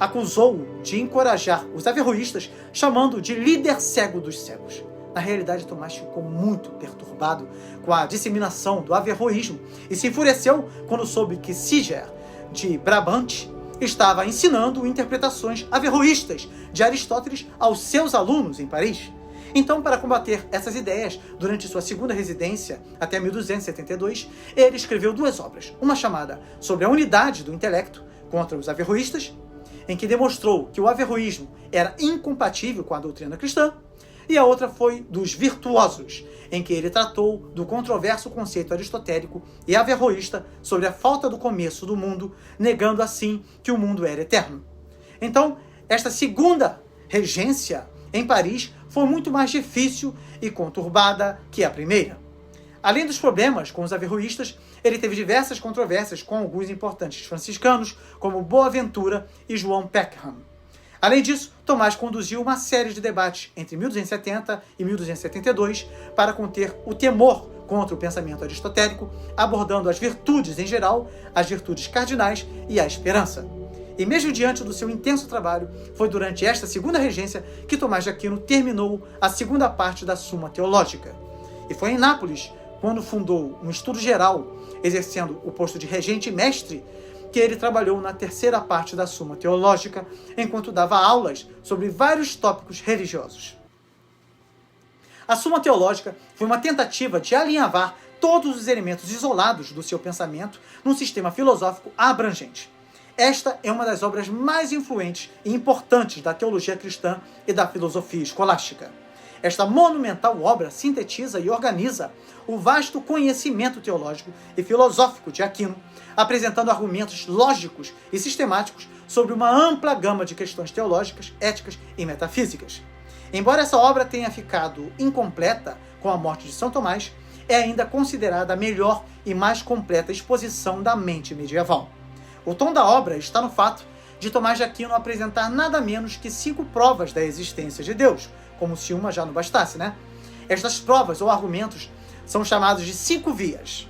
acusou-o de encorajar os averroístas, chamando-o de líder cego dos cegos. Na realidade, Tomás ficou muito perturbado com a disseminação do averroísmo e se enfureceu quando soube que Siger, de Brabante, estava ensinando interpretações averroístas de Aristóteles aos seus alunos em Paris. Então, para combater essas ideias, durante sua segunda residência, até 1272, ele escreveu duas obras, uma chamada Sobre a Unidade do Intelecto contra os Averroístas, em que demonstrou que o averroísmo era incompatível com a doutrina cristã, e a outra foi Dos Virtuosos, em que ele tratou do controverso conceito aristotélico e averroísta sobre a falta do começo do mundo, negando assim que o mundo era eterno. Então, esta segunda regência em Paris foi muito mais difícil e conturbada que a primeira. Além dos problemas com os averroístas, ele teve diversas controvérsias com alguns importantes franciscanos, como Boaventura e João Peckham. Além disso, Tomás conduziu uma série de debates entre 1270 e 1272 para conter o temor contra o pensamento aristotélico, abordando as virtudes em geral, as virtudes cardinais e a esperança. E mesmo diante do seu intenso trabalho, foi durante esta segunda regência que Tomás de Aquino terminou a segunda parte da Suma Teológica. E foi em Nápoles, quando fundou um estudo geral, exercendo o posto de regente e mestre, que ele trabalhou na terceira parte da Suma Teológica, enquanto dava aulas sobre vários tópicos religiosos. A Suma Teológica foi uma tentativa de alinhavar todos os elementos isolados do seu pensamento num sistema filosófico abrangente. Esta é uma das obras mais influentes e importantes da teologia cristã e da filosofia escolástica. Esta monumental obra sintetiza e organiza o vasto conhecimento teológico e filosófico de Aquino, apresentando argumentos lógicos e sistemáticos sobre uma ampla gama de questões teológicas, éticas e metafísicas. Embora essa obra tenha ficado incompleta com a morte de São Tomás, é ainda considerada a melhor e mais completa exposição da mente medieval. O tom da obra está no fato de Tomás de Aquino apresentar nada menos que 5 provas da existência de Deus, como se uma já não bastasse, né? Estas provas ou argumentos são chamados de 5 vias.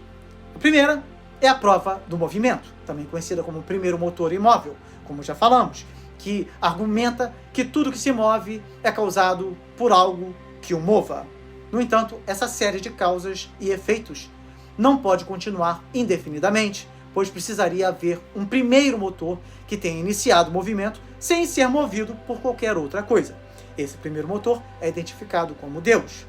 A primeira é a prova do movimento, também conhecida como primeiro motor imóvel, como já falamos, que argumenta que tudo que se move é causado por algo que o mova. No entanto, essa série de causas e efeitos não pode continuar indefinidamente, pois precisaria haver um primeiro motor que tenha iniciado o movimento sem ser movido por qualquer outra coisa. Esse primeiro motor é identificado como Deus.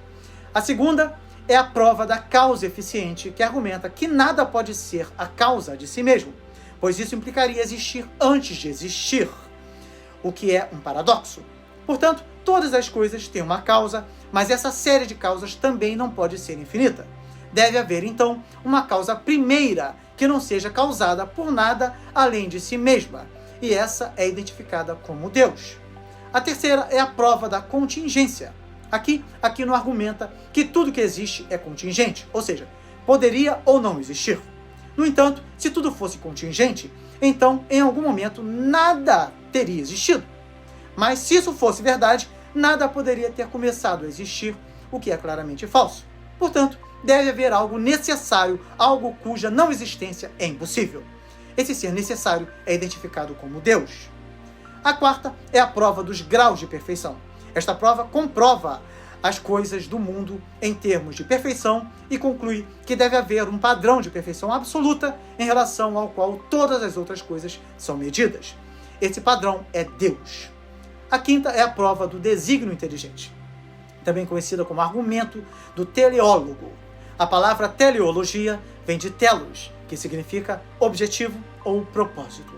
A segunda é a prova da causa eficiente, que argumenta que nada pode ser a causa de si mesmo, pois isso implicaria existir antes de existir, o que é um paradoxo. Portanto, todas as coisas têm uma causa, mas essa série de causas também não pode ser infinita. Deve haver, então, uma causa primeira que não seja causada por nada além de si mesma, e essa é identificada como Deus. A terceira é a prova da contingência. Aqui não argumenta que tudo que existe é contingente, ou seja, poderia ou não existir. No entanto, se tudo fosse contingente, então, em algum momento, nada teria existido. Mas se isso fosse verdade, nada poderia ter começado a existir, o que é claramente falso. Portanto, deve haver algo necessário, algo cuja não existência é impossível. Esse ser necessário é identificado como Deus. A quarta é a prova dos graus de perfeição. Esta prova comprova as coisas do mundo em termos de perfeição e conclui que deve haver um padrão de perfeição absoluta em relação ao qual todas as outras coisas são medidas. Esse padrão é Deus. A quinta é a prova do desígnio inteligente, também conhecida como argumento do teleólogo. A palavra teleologia vem de telos, que significa objetivo ou propósito.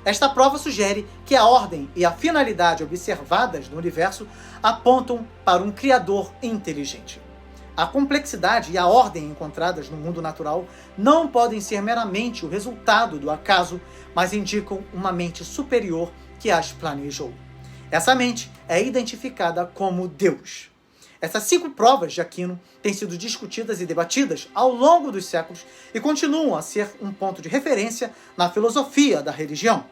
Esta prova sugere que a ordem e a finalidade observadas no universo apontam para um Criador inteligente. A complexidade e a ordem encontradas no mundo natural não podem ser meramente o resultado do acaso, mas indicam uma mente superior que as planejou. Essa mente é identificada como Deus. Essas 5 provas de Aquino têm sido discutidas e debatidas ao longo dos séculos e continuam a ser um ponto de referência na filosofia da religião.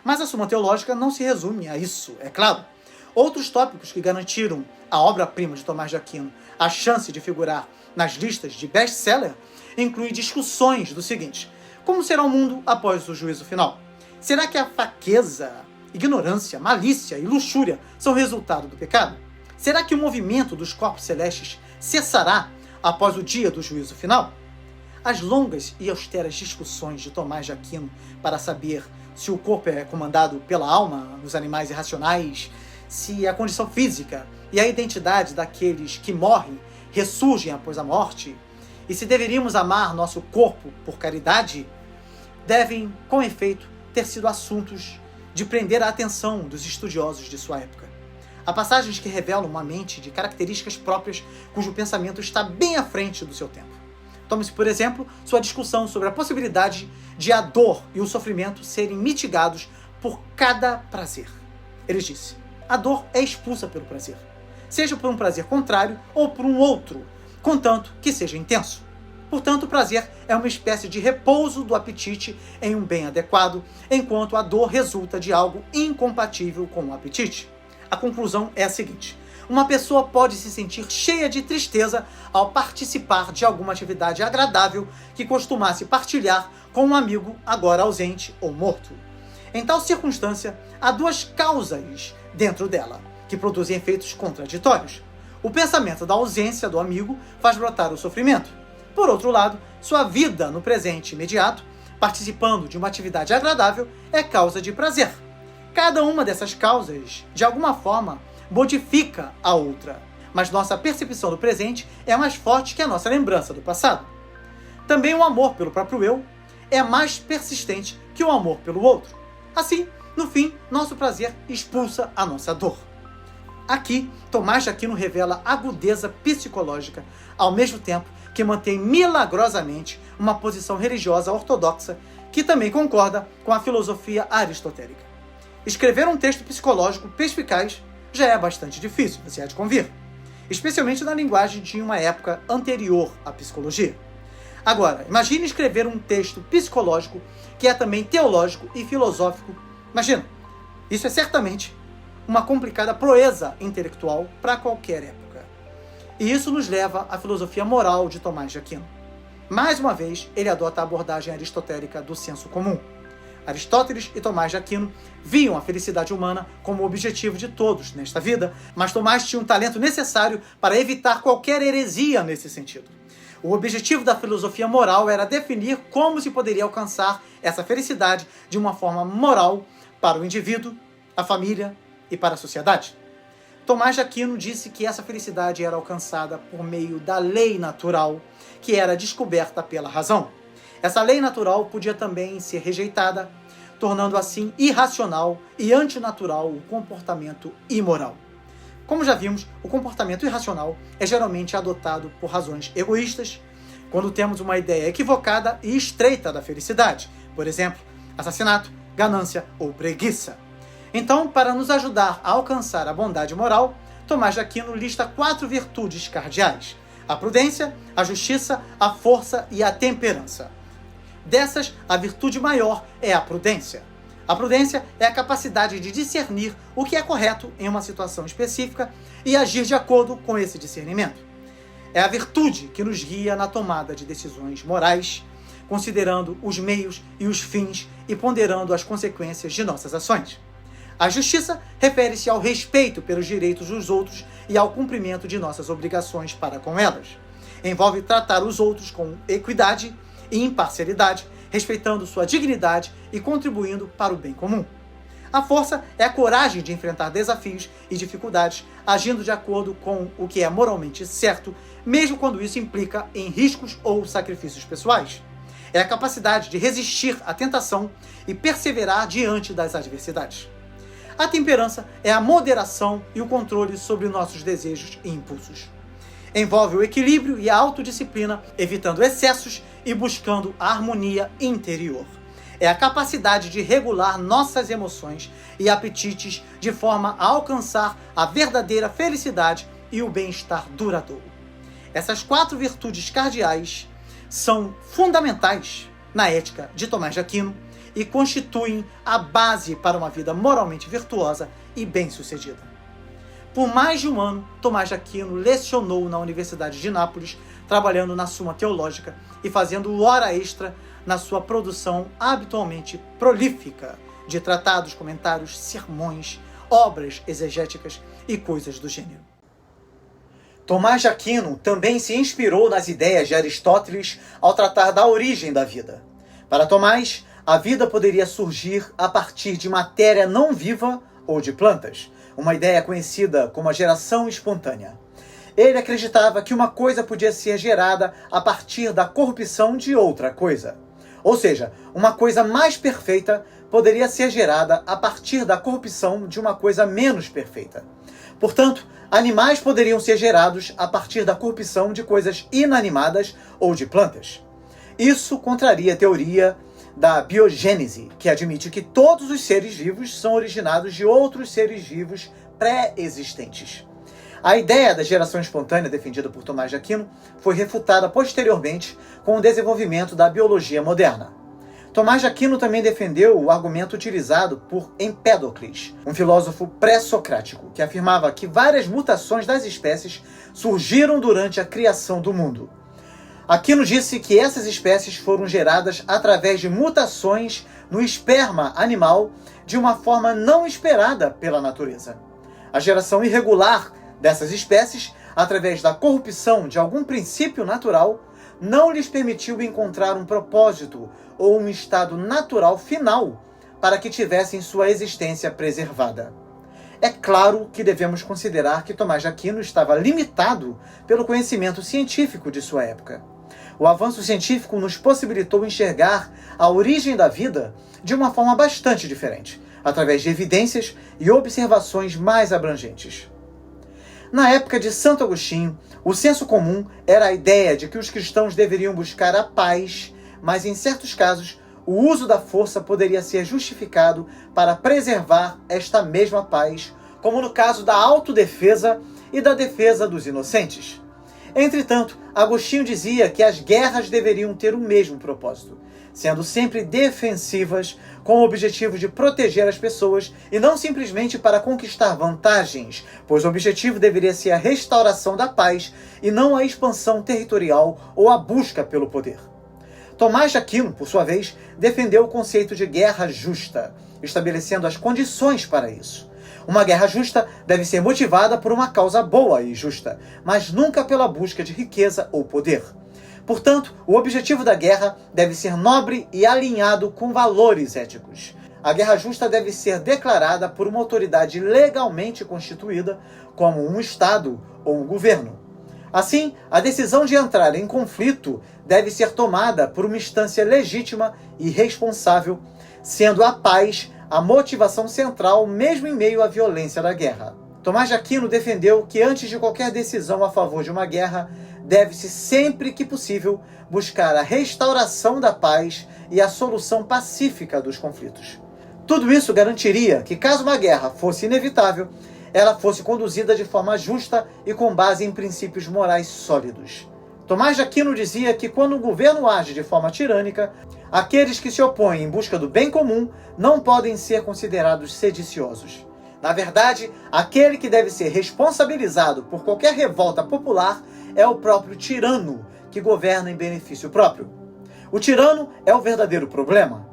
Mas a Suma Teológica não se resume a isso, é claro. Outros tópicos que garantiram à obra-prima de Tomás de Aquino a chance de figurar nas listas de best-seller incluem discussões do seguinte: como será o mundo após o juízo final? Será que a fraqueza, ignorância, malícia e luxúria são resultado do pecado? Será que o movimento dos corpos celestes cessará após o dia do juízo final? As longas e austeras discussões de Tomás de Aquino para saber se o corpo é comandado pela alma nos animais irracionais, se a condição física e a identidade daqueles que morrem ressurgem após a morte, e se deveríamos amar nosso corpo por caridade, devem, com efeito, ter sido assuntos de prender a atenção dos estudiosos de sua época. Há passagens que revelam uma mente de características próprias cujo pensamento está bem à frente do seu tempo. Tome-se, por exemplo, sua discussão sobre a possibilidade de a dor e o sofrimento serem mitigados por cada prazer. Ele disse: a dor é expulsa pelo prazer, seja por um prazer contrário ou por um outro, contanto que seja intenso. Portanto, o prazer é uma espécie de repouso do apetite em um bem adequado, enquanto a dor resulta de algo incompatível com o apetite. A conclusão é a seguinte: uma pessoa pode se sentir cheia de tristeza ao participar de alguma atividade agradável que costumasse partilhar com um amigo agora ausente ou morto. Em tal circunstância, há 2 causas dentro dela, que produzem efeitos contraditórios. O pensamento da ausência do amigo faz brotar o sofrimento. Por outro lado, sua vida no presente imediato, participando de uma atividade agradável, é causa de prazer. Cada uma dessas causas, de alguma forma, modifica a outra, mas nossa percepção do presente é mais forte que a nossa lembrança do passado. Também o amor pelo próprio eu é mais persistente que o amor pelo outro. Assim, no fim, nosso prazer expulsa a nossa dor. Aqui, Tomás de Aquino revela agudeza psicológica, ao mesmo tempo que mantém milagrosamente uma posição religiosa ortodoxa que também concorda com a filosofia aristotélica. Escrever um texto psicológico perspicaz já é bastante difícil, você há de convir, especialmente na linguagem de uma época anterior à psicologia. Agora, imagine escrever um texto psicológico que é também teológico e filosófico. Imagina, isso é certamente uma complicada proeza intelectual para qualquer época. E isso nos leva à filosofia moral de Tomás de Aquino. Mais uma vez, ele adota a abordagem aristotélica do senso comum. Aristóteles e Tomás de Aquino viam a felicidade humana como o objetivo de todos nesta vida, mas Tomás tinha um talento necessário para evitar qualquer heresia nesse sentido. O objetivo da filosofia moral era definir como se poderia alcançar essa felicidade de uma forma moral para o indivíduo, a família e para a sociedade. Tomás de Aquino disse que essa felicidade era alcançada por meio da lei natural, que era descoberta pela razão. Essa lei natural podia também ser rejeitada, tornando assim irracional e antinatural o comportamento imoral. Como já vimos, o comportamento irracional é geralmente adotado por razões egoístas, quando temos uma ideia equivocada e estreita da felicidade, por exemplo, assassinato, ganância ou preguiça. Então, para nos ajudar a alcançar a bondade moral, Tomás de Aquino lista 4 virtudes cardeais: a prudência, a justiça, a força e a temperança. Dessas, a virtude maior é a prudência. A prudência é a capacidade de discernir o que é correto em uma situação específica e agir de acordo com esse discernimento. É a virtude que nos guia na tomada de decisões morais, considerando os meios e os fins e ponderando as consequências de nossas ações. A justiça refere-se ao respeito pelos direitos dos outros e ao cumprimento de nossas obrigações para com elas. Envolve tratar os outros com equidade e imparcialidade, respeitando sua dignidade e contribuindo para o bem comum. A força é a coragem de enfrentar desafios e dificuldades, agindo de acordo com o que é moralmente certo, mesmo quando isso implica em riscos ou sacrifícios pessoais. É a capacidade de resistir à tentação e perseverar diante das adversidades. A temperança é a moderação e o controle sobre nossos desejos e impulsos. Envolve o equilíbrio e a autodisciplina, evitando excessos e buscando a harmonia interior. É a capacidade de regular nossas emoções e apetites de forma a alcançar a verdadeira felicidade e o bem-estar duradouro. Essas 4 virtudes cardeais são fundamentais na ética de Tomás de Aquino e constituem a base para uma vida moralmente virtuosa e bem-sucedida. Por mais de um ano, Tomás de Aquino lecionou na Universidade de Nápoles, trabalhando na Suma Teológica e fazendo hora extra na sua produção habitualmente prolífica de tratados, comentários, sermões, obras exegéticas e coisas do gênero. Tomás de Aquino também se inspirou nas ideias de Aristóteles ao tratar da origem da vida. Para Tomás, a vida poderia surgir a partir de matéria não viva ou de plantas, uma ideia conhecida como a geração espontânea. Ele acreditava que uma coisa podia ser gerada a partir da corrupção de outra coisa. Ou seja, uma coisa mais perfeita poderia ser gerada a partir da corrupção de uma coisa menos perfeita. Portanto, animais poderiam ser gerados a partir da corrupção de coisas inanimadas ou de plantas. Isso contraria a teoria da biogênese, que admite que todos os seres vivos são originados de outros seres vivos pré-existentes. A ideia da geração espontânea defendida por Tomás de Aquino foi refutada posteriormente com o desenvolvimento da biologia moderna. Tomás de Aquino também defendeu o argumento utilizado por Empédocles, um filósofo pré-socrático, que afirmava que várias mutações das espécies surgiram durante a criação do mundo. Aquino disse que essas espécies foram geradas através de mutações no esperma animal de uma forma não esperada pela natureza. A geração irregular dessas espécies, através da corrupção de algum princípio natural, não lhes permitiu encontrar um propósito ou um estado natural final para que tivessem sua existência preservada. É claro que devemos considerar que Tomás de Aquino estava limitado pelo conhecimento científico de sua época. O avanço científico nos possibilitou enxergar a origem da vida de uma forma bastante diferente, através de evidências e observações mais abrangentes. Na época de Santo Agostinho, o senso comum era a ideia de que os cristãos deveriam buscar a paz, mas em certos casos, o uso da força poderia ser justificado para preservar esta mesma paz, como no caso da autodefesa e da defesa dos inocentes. Entretanto, Agostinho dizia que as guerras deveriam ter o mesmo propósito, sendo sempre defensivas, com o objetivo de proteger as pessoas e não simplesmente para conquistar vantagens, pois o objetivo deveria ser a restauração da paz e não a expansão territorial ou a busca pelo poder. Tomás de Aquino, por sua vez, defendeu o conceito de guerra justa, estabelecendo as condições para isso. Uma guerra justa deve ser motivada por uma causa boa e justa, mas nunca pela busca de riqueza ou poder. Portanto, o objetivo da guerra deve ser nobre e alinhado com valores éticos. A guerra justa deve ser declarada por uma autoridade legalmente constituída, como um Estado ou um governo. Assim, a decisão de entrar em conflito deve ser tomada por uma instância legítima e responsável, sendo a paz a motivação central mesmo em meio à violência da guerra. Tomás de Aquino defendeu que antes de qualquer decisão a favor de uma guerra, deve-se sempre que possível buscar a restauração da paz e a solução pacífica dos conflitos. Tudo isso garantiria que, caso uma guerra fosse inevitável, ela fosse conduzida de forma justa e com base em princípios morais sólidos. Tomás de Aquino dizia que quando o governo age de forma tirânica, aqueles que se opõem em busca do bem comum não podem ser considerados sediciosos. Na verdade, aquele que deve ser responsabilizado por qualquer revolta popular é o próprio tirano, que governa em benefício próprio. O tirano é o verdadeiro problema.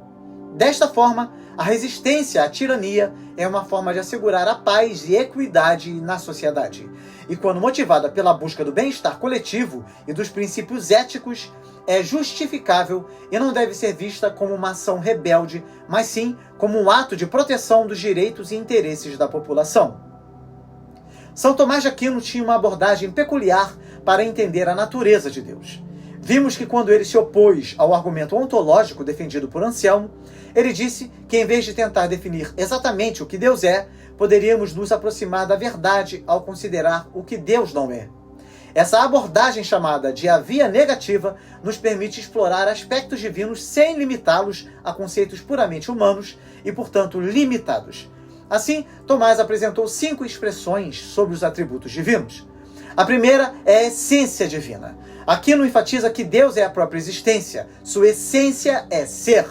Desta forma, a resistência à tirania é uma forma de assegurar a paz e equidade na sociedade. E quando motivada pela busca do bem-estar coletivo e dos princípios éticos, é justificável e não deve ser vista como uma ação rebelde, mas sim como um ato de proteção dos direitos e interesses da população. São Tomás de Aquino tinha uma abordagem peculiar para entender a natureza de Deus. Vimos que quando ele se opôs ao argumento ontológico defendido por Anselmo, ele disse que em vez de tentar definir exatamente o que Deus é, poderíamos nos aproximar da verdade ao considerar o que Deus não é. Essa abordagem chamada de a via negativa nos permite explorar aspectos divinos sem limitá-los a conceitos puramente humanos e, portanto, limitados. Assim, Tomás apresentou 5 expressões sobre os atributos divinos. A primeira é a essência divina. Aquino enfatiza que Deus é a própria existência, sua essência é ser.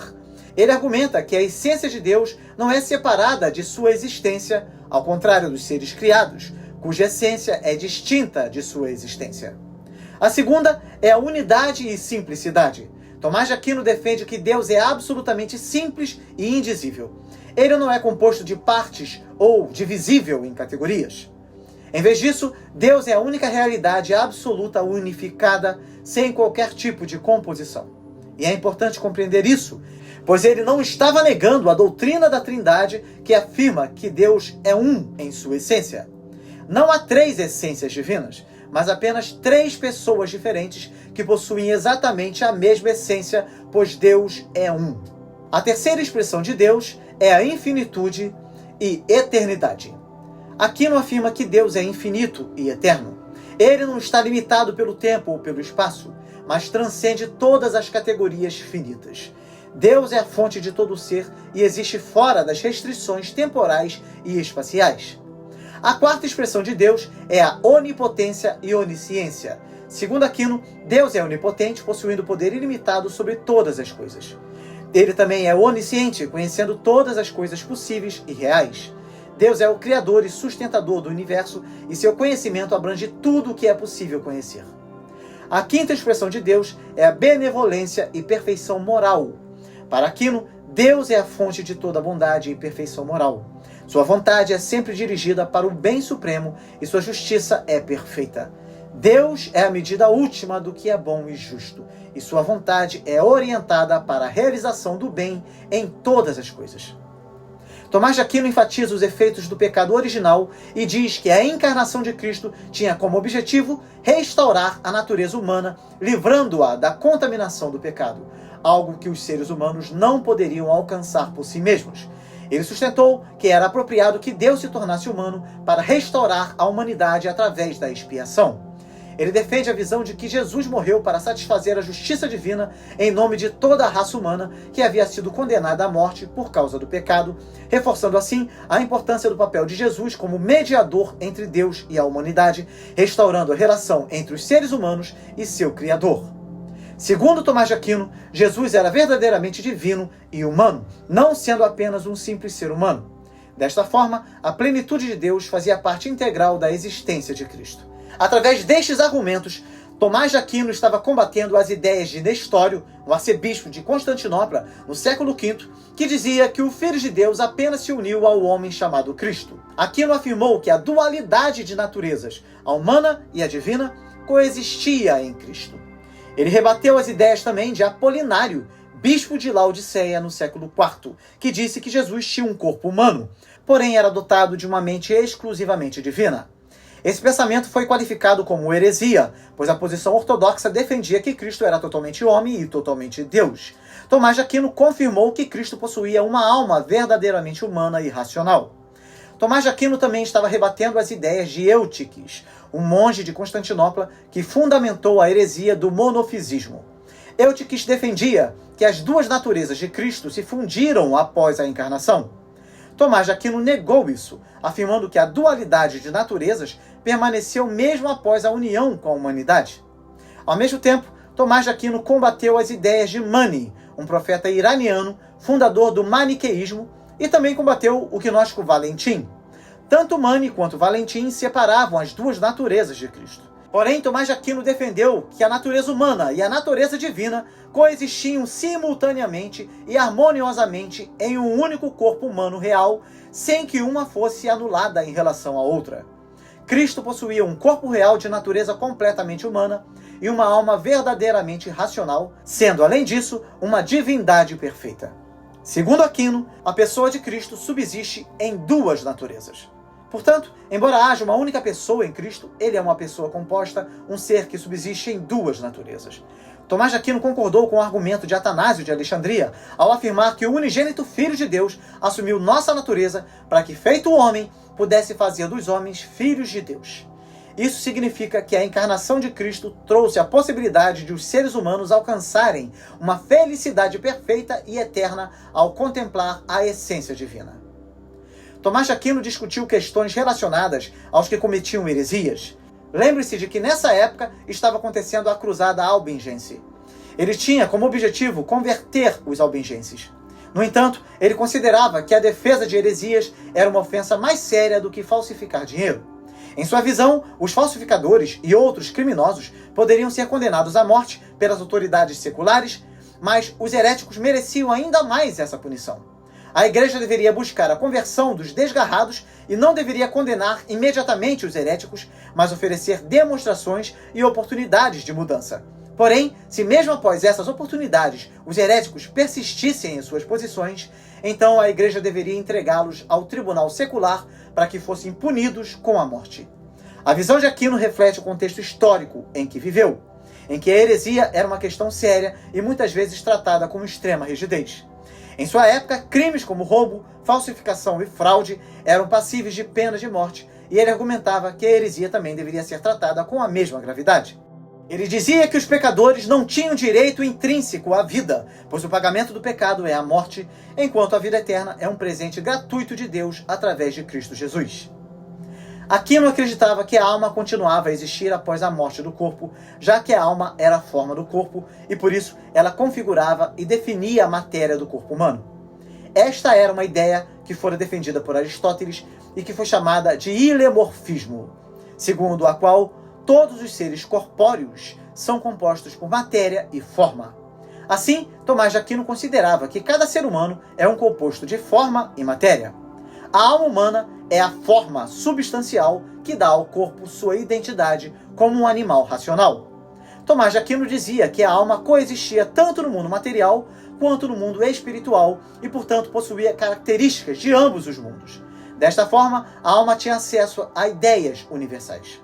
Ele argumenta que a essência de Deus não é separada de sua existência, ao contrário dos seres criados, cuja essência é distinta de sua existência. A segunda é a unidade e simplicidade. Tomás de Aquino defende que Deus é absolutamente simples e indizível. Ele não é composto de partes ou divisível em categorias. Em vez disso, Deus é a única realidade absoluta unificada, sem qualquer tipo de composição. E é importante compreender isso, pois ele não estava negando a doutrina da Trindade que afirma que Deus é um em sua essência. Não há 3 essências divinas, mas apenas 3 pessoas diferentes que possuem exatamente a mesma essência, pois Deus é um. A terceira expressão de Deus é a infinitude e eternidade. Aquino afirma que Deus é infinito e eterno. Ele não está limitado pelo tempo ou pelo espaço, mas transcende todas as categorias finitas. Deus é a fonte de todo ser e existe fora das restrições temporais e espaciais. A quarta expressão de Deus é a onipotência e onisciência. Segundo Aquino, Deus é onipotente, possuindo poder ilimitado sobre todas as coisas. Ele também é onisciente, conhecendo todas as coisas possíveis e reais. Deus é o criador e sustentador do universo e seu conhecimento abrange tudo o que é possível conhecer. A quinta expressão de Deus é a benevolência e perfeição moral. Para Aquino, Deus é a fonte de toda bondade e perfeição moral. Sua vontade é sempre dirigida para o bem supremo e sua justiça é perfeita. Deus é a medida última do que é bom e justo, e sua vontade é orientada para a realização do bem em todas as coisas. Tomás de Aquino enfatiza os efeitos do pecado original e diz que a encarnação de Cristo tinha como objetivo restaurar a natureza humana, livrando-a da contaminação do pecado, algo que os seres humanos não poderiam alcançar por si mesmos. Ele sustentou que era apropriado que Deus se tornasse humano para restaurar a humanidade através da expiação. Ele defende a visão de que Jesus morreu para satisfazer a justiça divina em nome de toda a raça humana que havia sido condenada à morte por causa do pecado, reforçando assim a importância do papel de Jesus como mediador entre Deus e a humanidade, restaurando a relação entre os seres humanos e seu Criador. Segundo Tomás de Aquino, Jesus era verdadeiramente divino e humano, não sendo apenas um simples ser humano. Desta forma, a plenitude de Deus fazia parte integral da existência de Cristo. Através destes argumentos, Tomás de Aquino estava combatendo as ideias de Nestório, o arcebispo de Constantinopla, no século V, que dizia que o Filho de Deus apenas se uniu ao homem chamado Cristo. Aquino afirmou que a dualidade de naturezas, a humana e a divina, coexistia em Cristo. Ele rebateu as ideias também de Apolinário, bispo de Laodiceia no século IV, que disse que Jesus tinha um corpo humano, porém era dotado de uma mente exclusivamente divina. Esse pensamento foi qualificado como heresia, pois a posição ortodoxa defendia que Cristo era totalmente homem e totalmente Deus. Tomás de Aquino confirmou que Cristo possuía uma alma verdadeiramente humana e racional. Tomás de Aquino também estava rebatendo as ideias de Eutiques, um monge de Constantinopla que fundamentou a heresia do monofisismo. Eutiques defendia que as duas naturezas de Cristo se fundiram após a encarnação. Tomás de Aquino negou isso, afirmando que a dualidade de naturezas permaneceu mesmo após a união com a humanidade. Ao mesmo tempo, Tomás de Aquino combateu as ideias de Mani, um profeta iraniano, fundador do maniqueísmo, e também combateu o gnóstico Valentim. Tanto Mani quanto Valentim separavam as duas naturezas de Cristo. Porém, Tomás de Aquino defendeu que a natureza humana e a natureza divina coexistiam simultaneamente e harmoniosamente em um único corpo humano real, sem que uma fosse anulada em relação à outra. Cristo possuía um corpo real de natureza completamente humana e uma alma verdadeiramente racional, sendo, além disso, uma divindade perfeita. Segundo Aquino, a pessoa de Cristo subsiste em duas naturezas. Portanto, embora haja uma única pessoa em Cristo, ele é uma pessoa composta, um ser que subsiste em duas naturezas. Tomás de Aquino concordou com o argumento de Atanásio de Alexandria, ao afirmar que o unigênito Filho de Deus assumiu nossa natureza para que, feito homem, pudesse fazer dos homens filhos de Deus. Isso significa que a encarnação de Cristo trouxe a possibilidade de os seres humanos alcançarem uma felicidade perfeita e eterna ao contemplar a essência divina. Tomás de Aquino discutiu questões relacionadas aos que cometiam heresias. Lembre-se de que nessa época estava acontecendo a Cruzada Albingense. Ele tinha como objetivo converter os albigenses. No entanto, ele considerava que a defesa de heresias era uma ofensa mais séria do que falsificar dinheiro. Em sua visão, os falsificadores e outros criminosos poderiam ser condenados à morte pelas autoridades seculares, mas os heréticos mereciam ainda mais essa punição. A igreja deveria buscar a conversão dos desgarrados e não deveria condenar imediatamente os heréticos, mas oferecer demonstrações e oportunidades de mudança. Porém, se mesmo após essas oportunidades os heréticos persistissem em suas posições, então a igreja deveria entregá-los ao tribunal secular para que fossem punidos com a morte. A visão de Aquino reflete o contexto histórico em que viveu, em que a heresia era uma questão séria e muitas vezes tratada com extrema rigidez. Em sua época, crimes como roubo, falsificação e fraude eram passíveis de pena de morte, e ele argumentava que a heresia também deveria ser tratada com a mesma gravidade. Ele dizia que os pecadores não tinham direito intrínseco à vida, pois o pagamento do pecado é a morte, enquanto a vida eterna é um presente gratuito de Deus através de Cristo Jesus. Aquino acreditava que a alma continuava a existir após a morte do corpo, já que a alma era a forma do corpo e por isso ela configurava e definia a matéria do corpo humano. Esta era uma ideia que fora defendida por Aristóteles e que foi chamada de ilemorfismo, segundo a qual todos os seres corpóreos são compostos por matéria e forma. Assim, Tomás de Aquino considerava que cada ser humano é um composto de forma e matéria. A alma humana é a forma substancial que dá ao corpo sua identidade como um animal racional. Tomás de Aquino dizia que a alma coexistia tanto no mundo material quanto no mundo espiritual e, portanto, possuía características de ambos os mundos. Desta forma, a alma tinha acesso a ideias universais.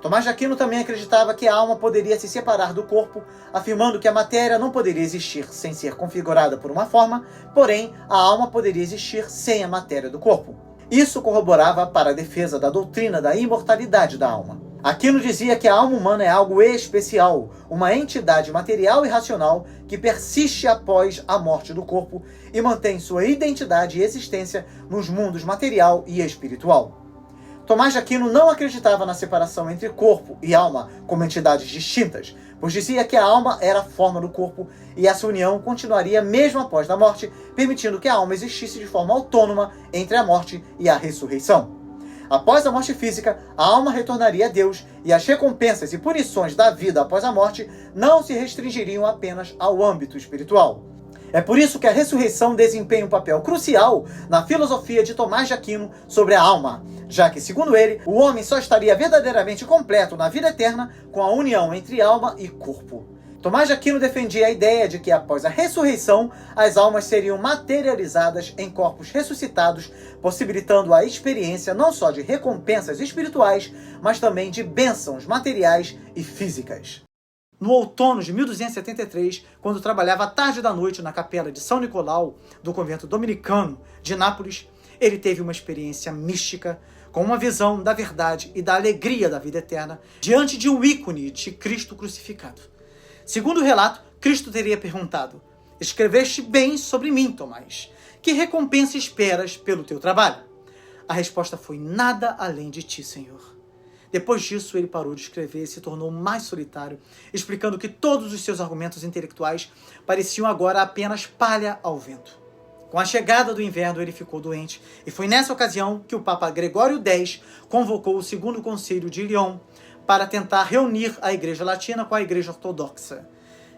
Tomás de Aquino também acreditava que a alma poderia se separar do corpo, afirmando que a matéria não poderia existir sem ser configurada por uma forma, porém, a alma poderia existir sem a matéria do corpo. Isso corroborava para a defesa da doutrina da imortalidade da alma. Aquino dizia que a alma humana é algo especial, uma entidade material e racional que persiste após a morte do corpo e mantém sua identidade e existência nos mundos material e espiritual. Tomás de Aquino não acreditava na separação entre corpo e alma como entidades distintas, pois dizia que a alma era a forma do corpo e essa união continuaria mesmo após a morte, permitindo que a alma existisse de forma autônoma entre a morte e a ressurreição. Após a morte física, a alma retornaria a Deus e as recompensas e punições da vida após a morte não se restringiriam apenas ao âmbito espiritual. É por isso que a ressurreição desempenha um papel crucial na filosofia de Tomás de Aquino sobre a alma, já que, segundo ele, o homem só estaria verdadeiramente completo na vida eterna com a união entre alma e corpo. Tomás de Aquino defendia a ideia de que após a ressurreição, as almas seriam materializadas em corpos ressuscitados, possibilitando a experiência não só de recompensas espirituais, mas também de bênçãos materiais e físicas. No outono de 1273, quando trabalhava à tarde da noite na capela de São Nicolau, do convento dominicano de Nápoles, ele teve uma experiência mística, com uma visão da verdade e da alegria da vida eterna, diante de um ícone de Cristo crucificado. Segundo o relato, Cristo teria perguntado: "Escreveste bem sobre mim, Tomás. Que recompensa esperas pelo teu trabalho?" A resposta foi: "Nada além de ti, Senhor." Depois disso, ele parou de escrever e se tornou mais solitário, explicando que todos os seus argumentos intelectuais pareciam agora apenas palha ao vento. Com a chegada do inverno, ele ficou doente, e foi nessa ocasião que o Papa Gregório X convocou o Segundo Concílio de Lyon para tentar reunir a Igreja Latina com a Igreja Ortodoxa.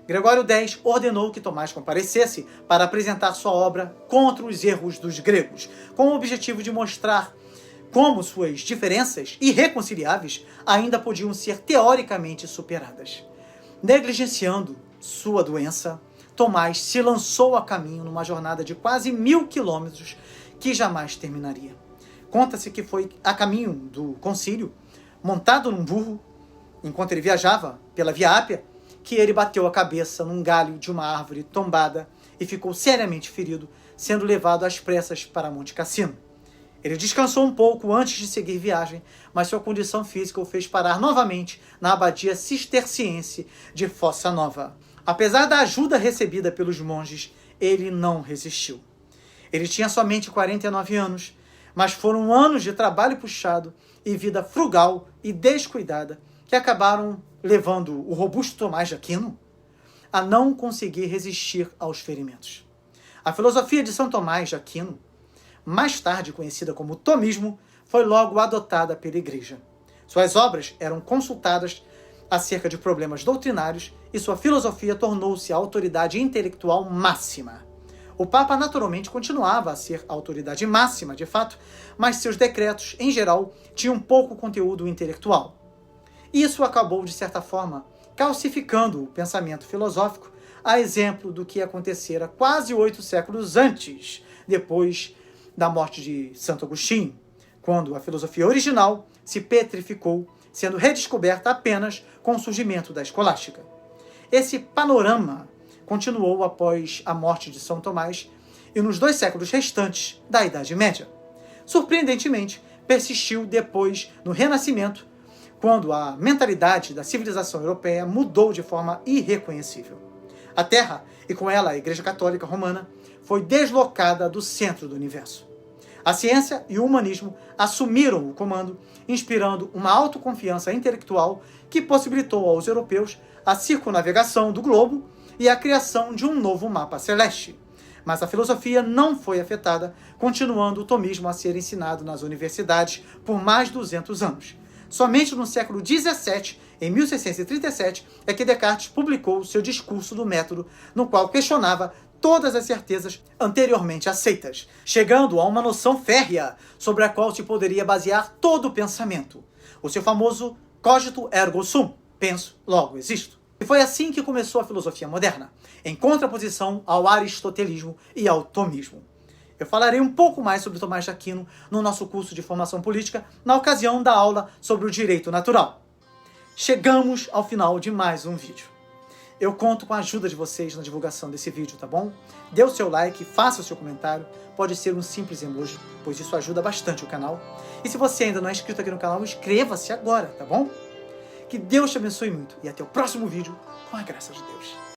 Gregório X ordenou que Tomás comparecesse para apresentar sua obra Contra os Erros dos Gregos, com o objetivo de mostrar como suas diferenças irreconciliáveis ainda podiam ser teoricamente superadas. Negligenciando sua doença, Tomás se lançou a caminho numa jornada de quase 1000 quilômetros que jamais terminaria. Conta-se que foi a caminho do concílio, montado num burro, enquanto ele viajava pela Via Ápia, que ele bateu a cabeça num galho de uma árvore tombada e ficou seriamente ferido, sendo levado às pressas para Monte Cassino. Ele descansou um pouco antes de seguir viagem, mas sua condição física o fez parar novamente na abadia cisterciense de Fossa Nova. Apesar da ajuda recebida pelos monges, ele não resistiu. Ele tinha somente 49 anos, mas foram anos de trabalho puxado e vida frugal e descuidada que acabaram levando o robusto Tomás de Aquino a não conseguir resistir aos ferimentos. A filosofia de São Tomás de Aquino, mais tarde conhecida como tomismo, foi logo adotada pela Igreja. Suas obras eram consultadas acerca de problemas doutrinários e sua filosofia tornou-se a autoridade intelectual máxima. O Papa naturalmente continuava a ser a autoridade máxima, de fato, mas seus decretos, em geral, tinham pouco conteúdo intelectual. Isso acabou, de certa forma, calcificando o pensamento filosófico, a exemplo do que acontecera quase 8 séculos antes, depois da morte de Santo Agostinho, quando a filosofia original se petrificou, sendo redescoberta apenas com o surgimento da escolástica. Esse panorama continuou após a morte de São Tomás e nos 2 séculos restantes da Idade Média. Surpreendentemente, persistiu depois no Renascimento, quando a mentalidade da civilização europeia mudou de forma irreconhecível. A Terra, e com ela a Igreja Católica Romana, foi deslocada do centro do universo. A ciência e o humanismo assumiram o comando, inspirando uma autoconfiança intelectual que possibilitou aos europeus a circunnavegação do globo e a criação de um novo mapa celeste. Mas a filosofia não foi afetada, continuando o tomismo a ser ensinado nas universidades por mais de 200 anos. Somente no século XVII, em 1637, é que Descartes publicou seu Discurso do Método, no qual questionava todas as certezas anteriormente aceitas, chegando a uma noção férrea sobre a qual se poderia basear todo o pensamento. O seu famoso cogito ergo sum, penso, logo existo. E foi assim que começou a filosofia moderna, em contraposição ao aristotelismo e ao tomismo. Eu falarei um pouco mais sobre Tomás de Aquino no nosso curso de formação política, na ocasião da aula sobre o direito natural. Chegamos ao final de mais um vídeo. Eu conto com a ajuda de vocês na divulgação desse vídeo, tá bom? Dê o seu like, faça o seu comentário, pode ser um simples emoji, pois isso ajuda bastante o canal. E se você ainda não é inscrito aqui no canal, inscreva-se agora, tá bom? Que Deus te abençoe muito e até o próximo vídeo, com a graça de Deus.